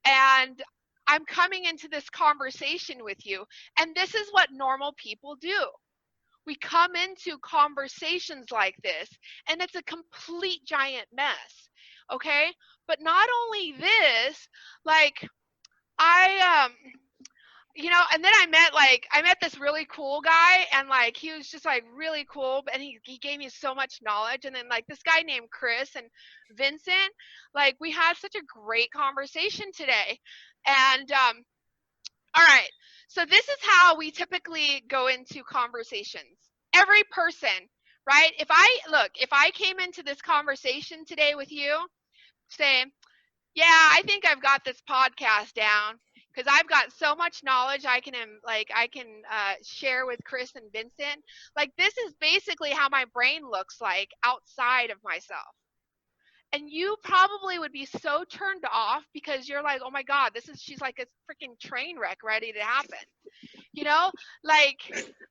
Speaker 3: and I'm coming into this conversation with you, and this is what normal people do. We come into conversations like this, and it's a complete giant mess. Okay, but not only this, like I and then I met this really cool guy, and like he was just like really cool, and he gave me so much knowledge. And then like this guy named Chris and Vincent, like we had such a great conversation today. And all right, so this is how we typically go into conversations. Every person, right? If I came into this conversation today with you saying, yeah, I think I've got this podcast down because I've got so much knowledge I can share with Chris and Vincent. Like, this is basically how my brain looks like outside of myself. And you probably would be so turned off because you're like, oh my God, she's like a freaking train wreck ready to happen. Like,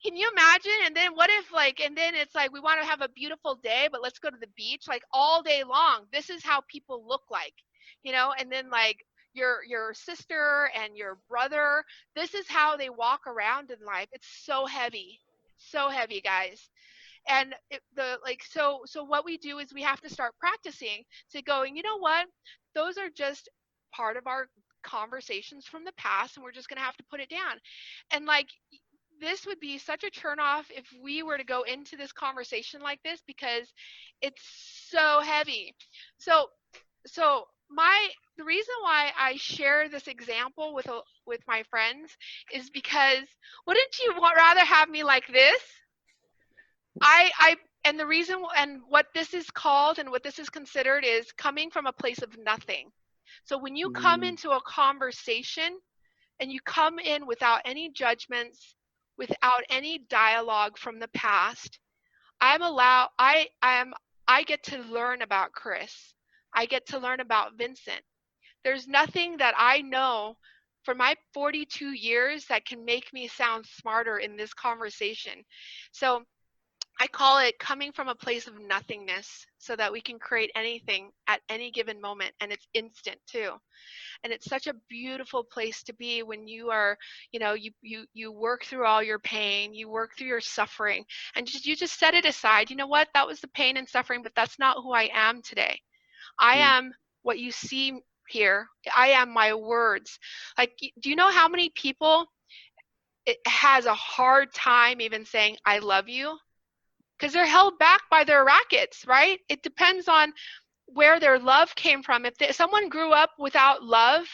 Speaker 3: can you imagine? And then what if and then it's like, we want to have a beautiful day, but let's go to the beach like all day long. This is how people look like, and then like your sister and your brother, this is how they walk around in life. It's so heavy, guys. And so what we do is we have to start practicing to going, you know what? Those are just part of our conversations from the past, and we're just going to have to put it down. And like, this would be such a turnoff if we were to go into this conversation like this because it's so heavy. So the reason why I share this example with my friends is because wouldn't you rather have me like this? And the reason, and what this is called and what this is considered is coming from a place of nothing. So when you come into a conversation, and you come in without any judgments, without any dialogue from the past, I get to learn about Chris. I get to learn about Vincent. There's nothing that I know for my 42 years that can make me sound smarter in this conversation. So I call it coming from a place of nothingness so that we can create anything at any given moment, and it's instant too. And it's such a beautiful place to be when you are, you work through all your pain, you work through your suffering, and you just set it aside. You know what? That was the pain and suffering, but that's not who I am today. I am what you see here. I am my words. Like, do you know how many people it has a hard time even saying I love you? Because they're held back by their rackets, right? It depends on where their love came from. If someone grew up without love,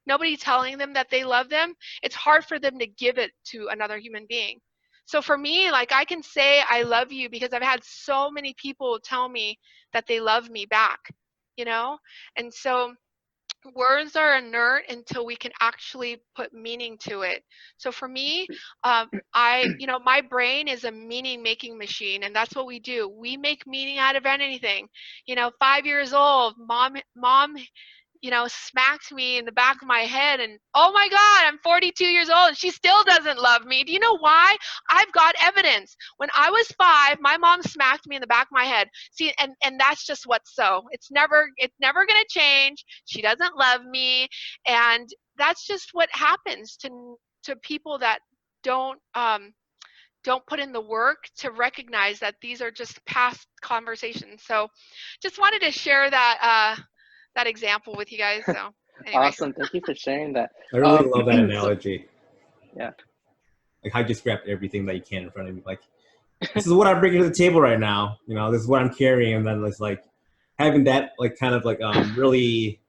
Speaker 3: nobody telling them that they love them, it's hard for them to give it to another human being. So for me, like, I can say I love you because I've had so many people tell me that they love me back, And so words are inert until we can actually put meaning to it. So for me, my brain is a meaning making machine, and that's what we do. We make meaning out of anything. 5 years old, mom smacked me in the back of my head, and oh my God, I'm 42 years old and she still doesn't love me. Do you know why? I've got evidence. When I was 5, my mom smacked me in the back of my head. See, and that's just what's so. It's never going to change. She doesn't love me, and that's just what happens to people that don't put in the work to recognize that these are just past conversations. So just wanted to share that example with you guys. So anyway.
Speaker 2: Awesome. Thank you for sharing that.
Speaker 1: I really love that analogy.
Speaker 2: Yeah.
Speaker 1: Like how you just grabbed everything that you can in front of you. Like, this is what I'm bringing to the table right now. This is what I'm carrying. And then it's like having that, like, kind of like really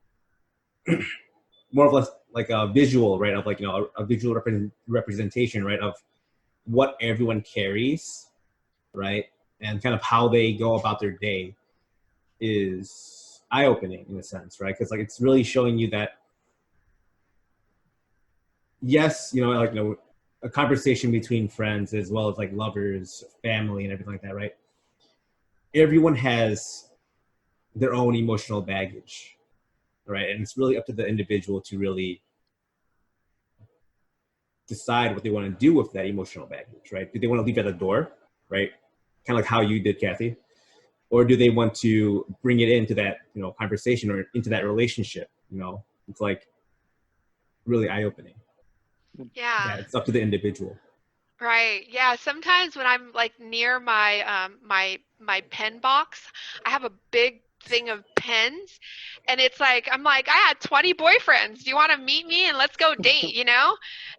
Speaker 1: more of like a visual, right? Of like, a visual representation, right? Of what everyone carries, right? And kind of how they go about their day is eye-opening in a sense, right? Because like it's really showing you that yes, a conversation between friends as well as like lovers, family, and everything like that, right? Everyone has their own emotional baggage, right? And it's really up to the individual to really decide what they want to do with that emotional baggage, right? Do they want to leave it at the door, right? Kind of like how you did, Cathy. Or do they want to bring it into that, conversation or into that relationship? It's like really eye-opening.
Speaker 3: Yeah,
Speaker 1: it's up to the individual.
Speaker 3: Right. Yeah. Sometimes when I'm like near my my pen box, I have a big thing of pens, and it's like I'm like, I had 20 boyfriends. Do you want to meet me and let's go date?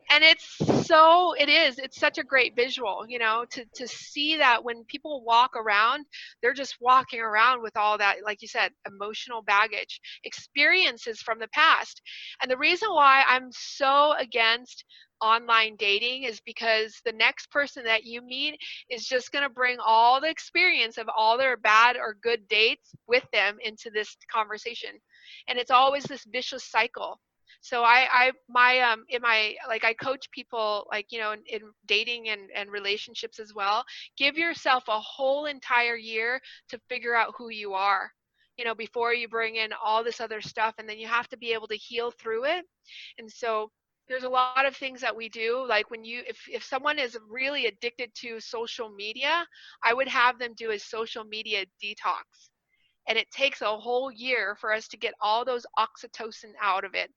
Speaker 3: And it's such a great visual, to see that when people walk around, they're just walking around with all that, like you said, emotional baggage, experiences from the past. And the reason why I'm so against online dating is because the next person that you meet is just going to bring all the experience of all their bad or good dates with them into this conversation, and it's always this vicious cycle. So I coach people, like, in dating and relationships as well. Give yourself a whole entire year to figure out who you are, before you bring in all this other stuff, and then you have to be able to heal through it. And so there's a lot of things that we do, like if someone is really addicted to social media, I would have them do a social media detox, and it takes a whole year for us to get all those oxytocin out of it.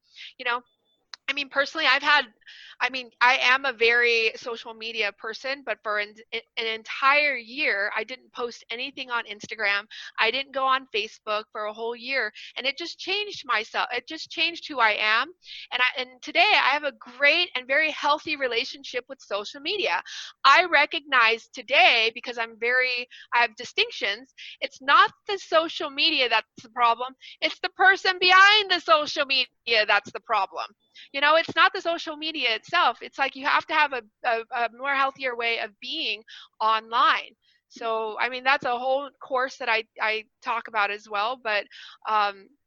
Speaker 3: Personally, I am a very social media person, but for an entire year, I didn't post anything on Instagram. I didn't go on Facebook for a whole year, and it just changed myself. It just changed who I am. And today I have a great and very healthy relationship with social media. I recognize today, because I have distinctions. It's not the social media that's the problem. It's the person behind the social media that's the problem. It's not the social media itself. It's like you have to have a more healthier way of being online. So, I mean, that's a whole course that I talk about as well, but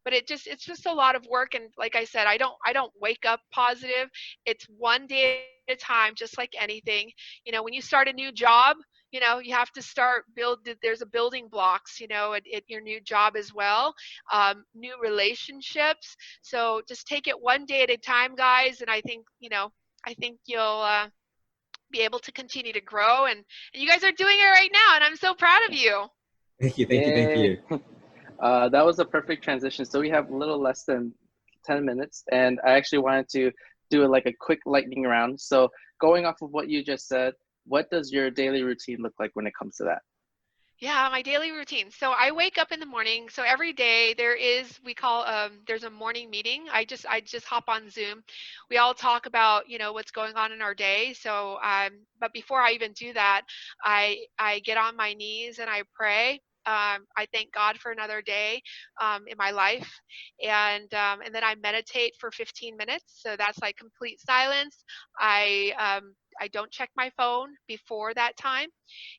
Speaker 3: it's just a lot of work. And like I said, I don't wake up positive. It's one day at a time, just like anything. You know, when you start a new job, you know, you have to start there's a building blocks, you know, at your new job as well, new relationships. So just take it one day at a time, guys. And I think, you know, I think you'll be able to continue to grow, and you guys are doing it right now, and I'm so proud of you.
Speaker 1: Thank you, thank you, thank
Speaker 2: Yay.
Speaker 1: you.
Speaker 2: That was a perfect transition. So we have a little less than 10 minutes, and I actually wanted to do like a quick lightning round. So going off of what you just said, what does your daily routine look like when it comes to that?
Speaker 3: Yeah, my daily routine. So I wake up in the morning. So every day there is, we call, there's a morning meeting. I just hop on Zoom. We all talk about, you know, what's going on in our day. So, but before I even do that, I get on my knees and I pray. I thank God for another day in my life, and then I meditate for 15 minutes. So that's like complete silence. I don't check my phone before that time,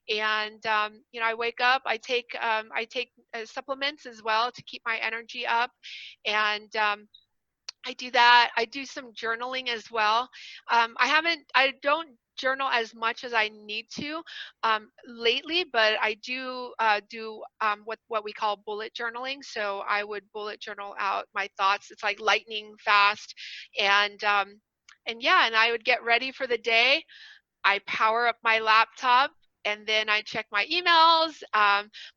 Speaker 3: and you know, I wake up, I take supplements as well to keep my energy up, and I do that. I do some journaling as well. I don't journal as much as I need to lately, but I do what we call bullet journaling. So I would bullet journal out my thoughts. It's like lightning fast, and yeah, and I would get ready for the day. I power up my laptop, and then I check my emails.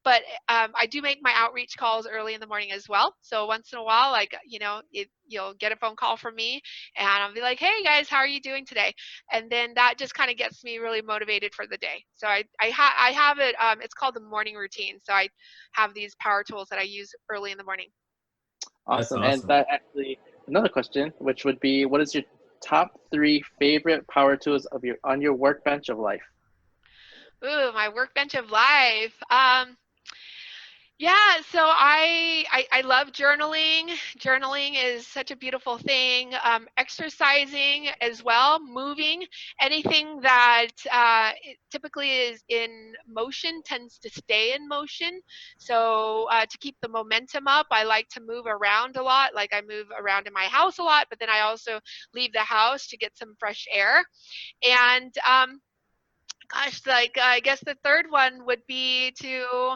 Speaker 3: But I do make my outreach calls early in the morning as well. So once in a while, like, you know, you'll get a phone call from me, and I'll be like, "Hey guys, how are you doing today?" And then that just kind of gets me really motivated for the day. So I have it. It's called the morning routine. So I have these power tools that I use early in the morning.
Speaker 1: That's
Speaker 2: Awesome. And
Speaker 1: awesome.
Speaker 2: that actually another question, which would be, what is your top 3 favorite power tools of your on your workbench of life?
Speaker 3: Ooh, my workbench of life. Yeah, so I love journaling. Journaling is such a beautiful thing. Exercising as well, moving, anything that it typically is in motion tends to stay in motion. So to keep the momentum up, I like to move around a lot. Like I move around in my house a lot, but then I also leave the house to get some fresh air. And gosh, like I guess the third one would be to,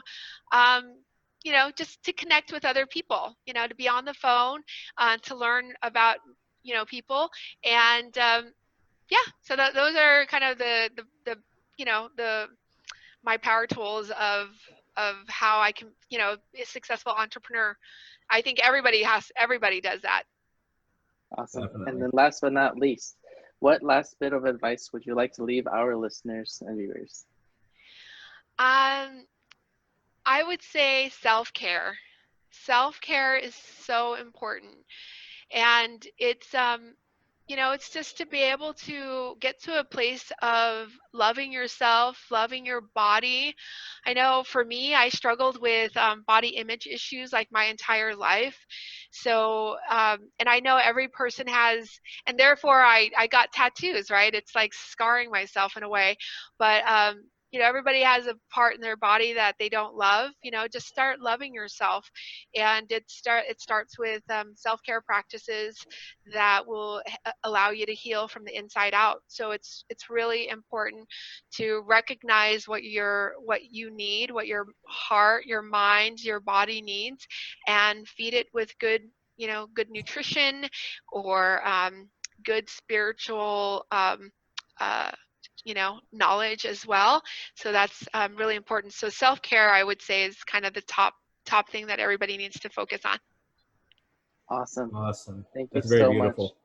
Speaker 3: um, you know, just to connect with other people. You know, to be on the phone, to learn about, you know, people, and yeah. So those are kind of the you know, the my power tools of how I can, you know, be a successful entrepreneur. I think everybody does that.
Speaker 2: Awesome. And
Speaker 1: Definitely.
Speaker 2: then last but not least, what last bit of advice would you like to leave our listeners and viewers?
Speaker 3: Um, I would say self-care. Self-care is so important, and it's you know, it's just to be able to get to a place of loving yourself, loving your body. I know for me, I struggled with body image issues like my entire life. So and I know every person has, and therefore I got tattoos, right? It's like scarring myself in a way. But you know, everybody has a part in their body that they don't love. You know, just start loving yourself, and it starts with self-care practices that will allow you to heal from the inside out. So it's really important to recognize what you need, what your heart, your mind, your body needs, and feed it with good, you know, good nutrition, or good spiritual uh, you know, knowledge as well. So that's really important. So self-care, I would say, is kind of the top thing that everybody needs to focus on.
Speaker 2: Awesome.
Speaker 1: Awesome.
Speaker 2: Thank you
Speaker 1: That's very
Speaker 2: so much.
Speaker 1: beautiful.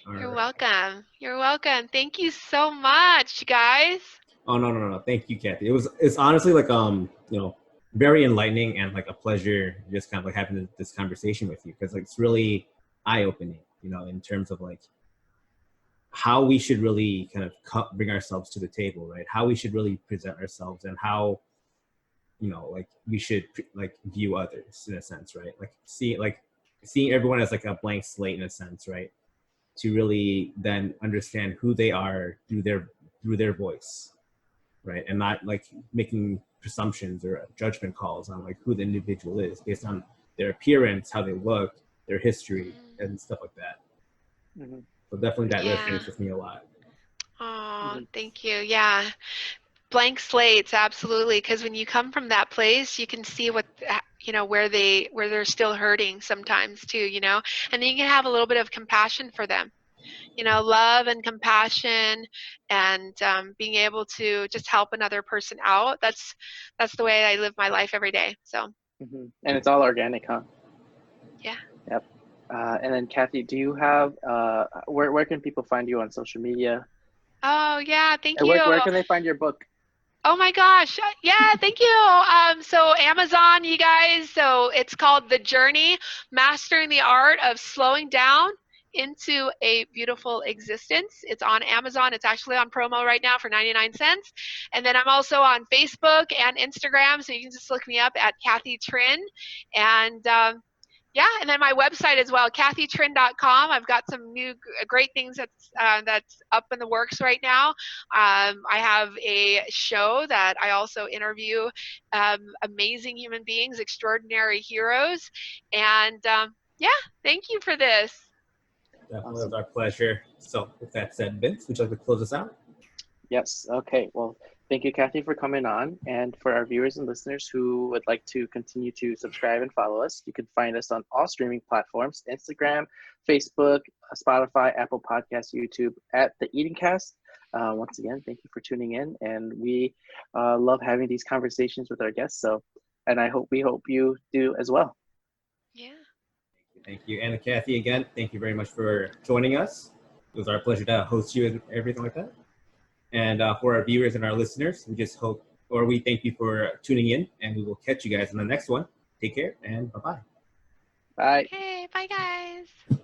Speaker 1: All
Speaker 3: You're
Speaker 1: right.
Speaker 3: welcome. You're welcome. Thank you so much, guys.
Speaker 1: Oh, no, no, no, no. Thank you, Kathy. It's honestly like you know, very enlightening and like a pleasure just kind of like having this conversation with you, because like it's really eye opening, you know, in terms of like how we should really kind of bring ourselves to the table, right? How we should really present ourselves, and how, you know, like we should like view others in a sense, right? Like seeing everyone as like a blank slate in a sense, right? To really then understand who they are through their voice. right? And not like making presumptions or judgment calls on like who the individual is based on their appearance, how they look, their history, and stuff like that.
Speaker 2: Mhm.
Speaker 1: So definitely that
Speaker 3: Yeah.
Speaker 1: resonates with me a lot.
Speaker 3: Oh, thank you. Yeah. Blank slates, absolutely. Because when you come from that place, you can see what, where they're still hurting sometimes too, and then you can have a little bit of compassion for them, love and compassion, and being able to just help another person out. That's the way I live my life every day. So.
Speaker 2: And it's all organic, huh?
Speaker 3: Yeah.
Speaker 2: Yep. And then Cathy, do you have where can people find you on social media?
Speaker 3: Oh yeah, thank
Speaker 2: And
Speaker 3: you.
Speaker 2: where can they find your book?
Speaker 3: Oh my gosh. Yeah, thank you. So Amazon, you guys, so it's called The Journey, Mastering the Art of Slowing Down into a Beautiful Existence. It's on Amazon. It's actually on promo right now for 99 cents. And then I'm also on Facebook and Instagram, so you can just look me up at Cathy Trinh. And yeah, and then my website as well, cathytrinh.com. I've got some new great things that's up in the works right now. I have a show that I also interview amazing human beings, extraordinary heroes. And yeah, thank you for this.
Speaker 1: Definitely, it was our pleasure. So with that said, Vince, would you like to close us out?
Speaker 2: Yes. Okay. Well, thank you, Cathy, for coming on. And for our viewers and listeners who would like to continue to subscribe and follow us, you can find us on all streaming platforms: Instagram, Facebook, Spotify, Apple Podcasts, YouTube, at TheEatingCast. Once again, thank you for tuning in. And we love having these conversations with our guests. And we hope you do as well.
Speaker 3: Yeah.
Speaker 1: Thank you. And Cathy, again, thank you very much for joining us. It was our pleasure to host you and everything like that. And for our viewers and our listeners, we thank you for tuning in, and we will catch you guys in the next one. Take care and bye-bye.
Speaker 2: Bye.
Speaker 3: Okay, bye guys.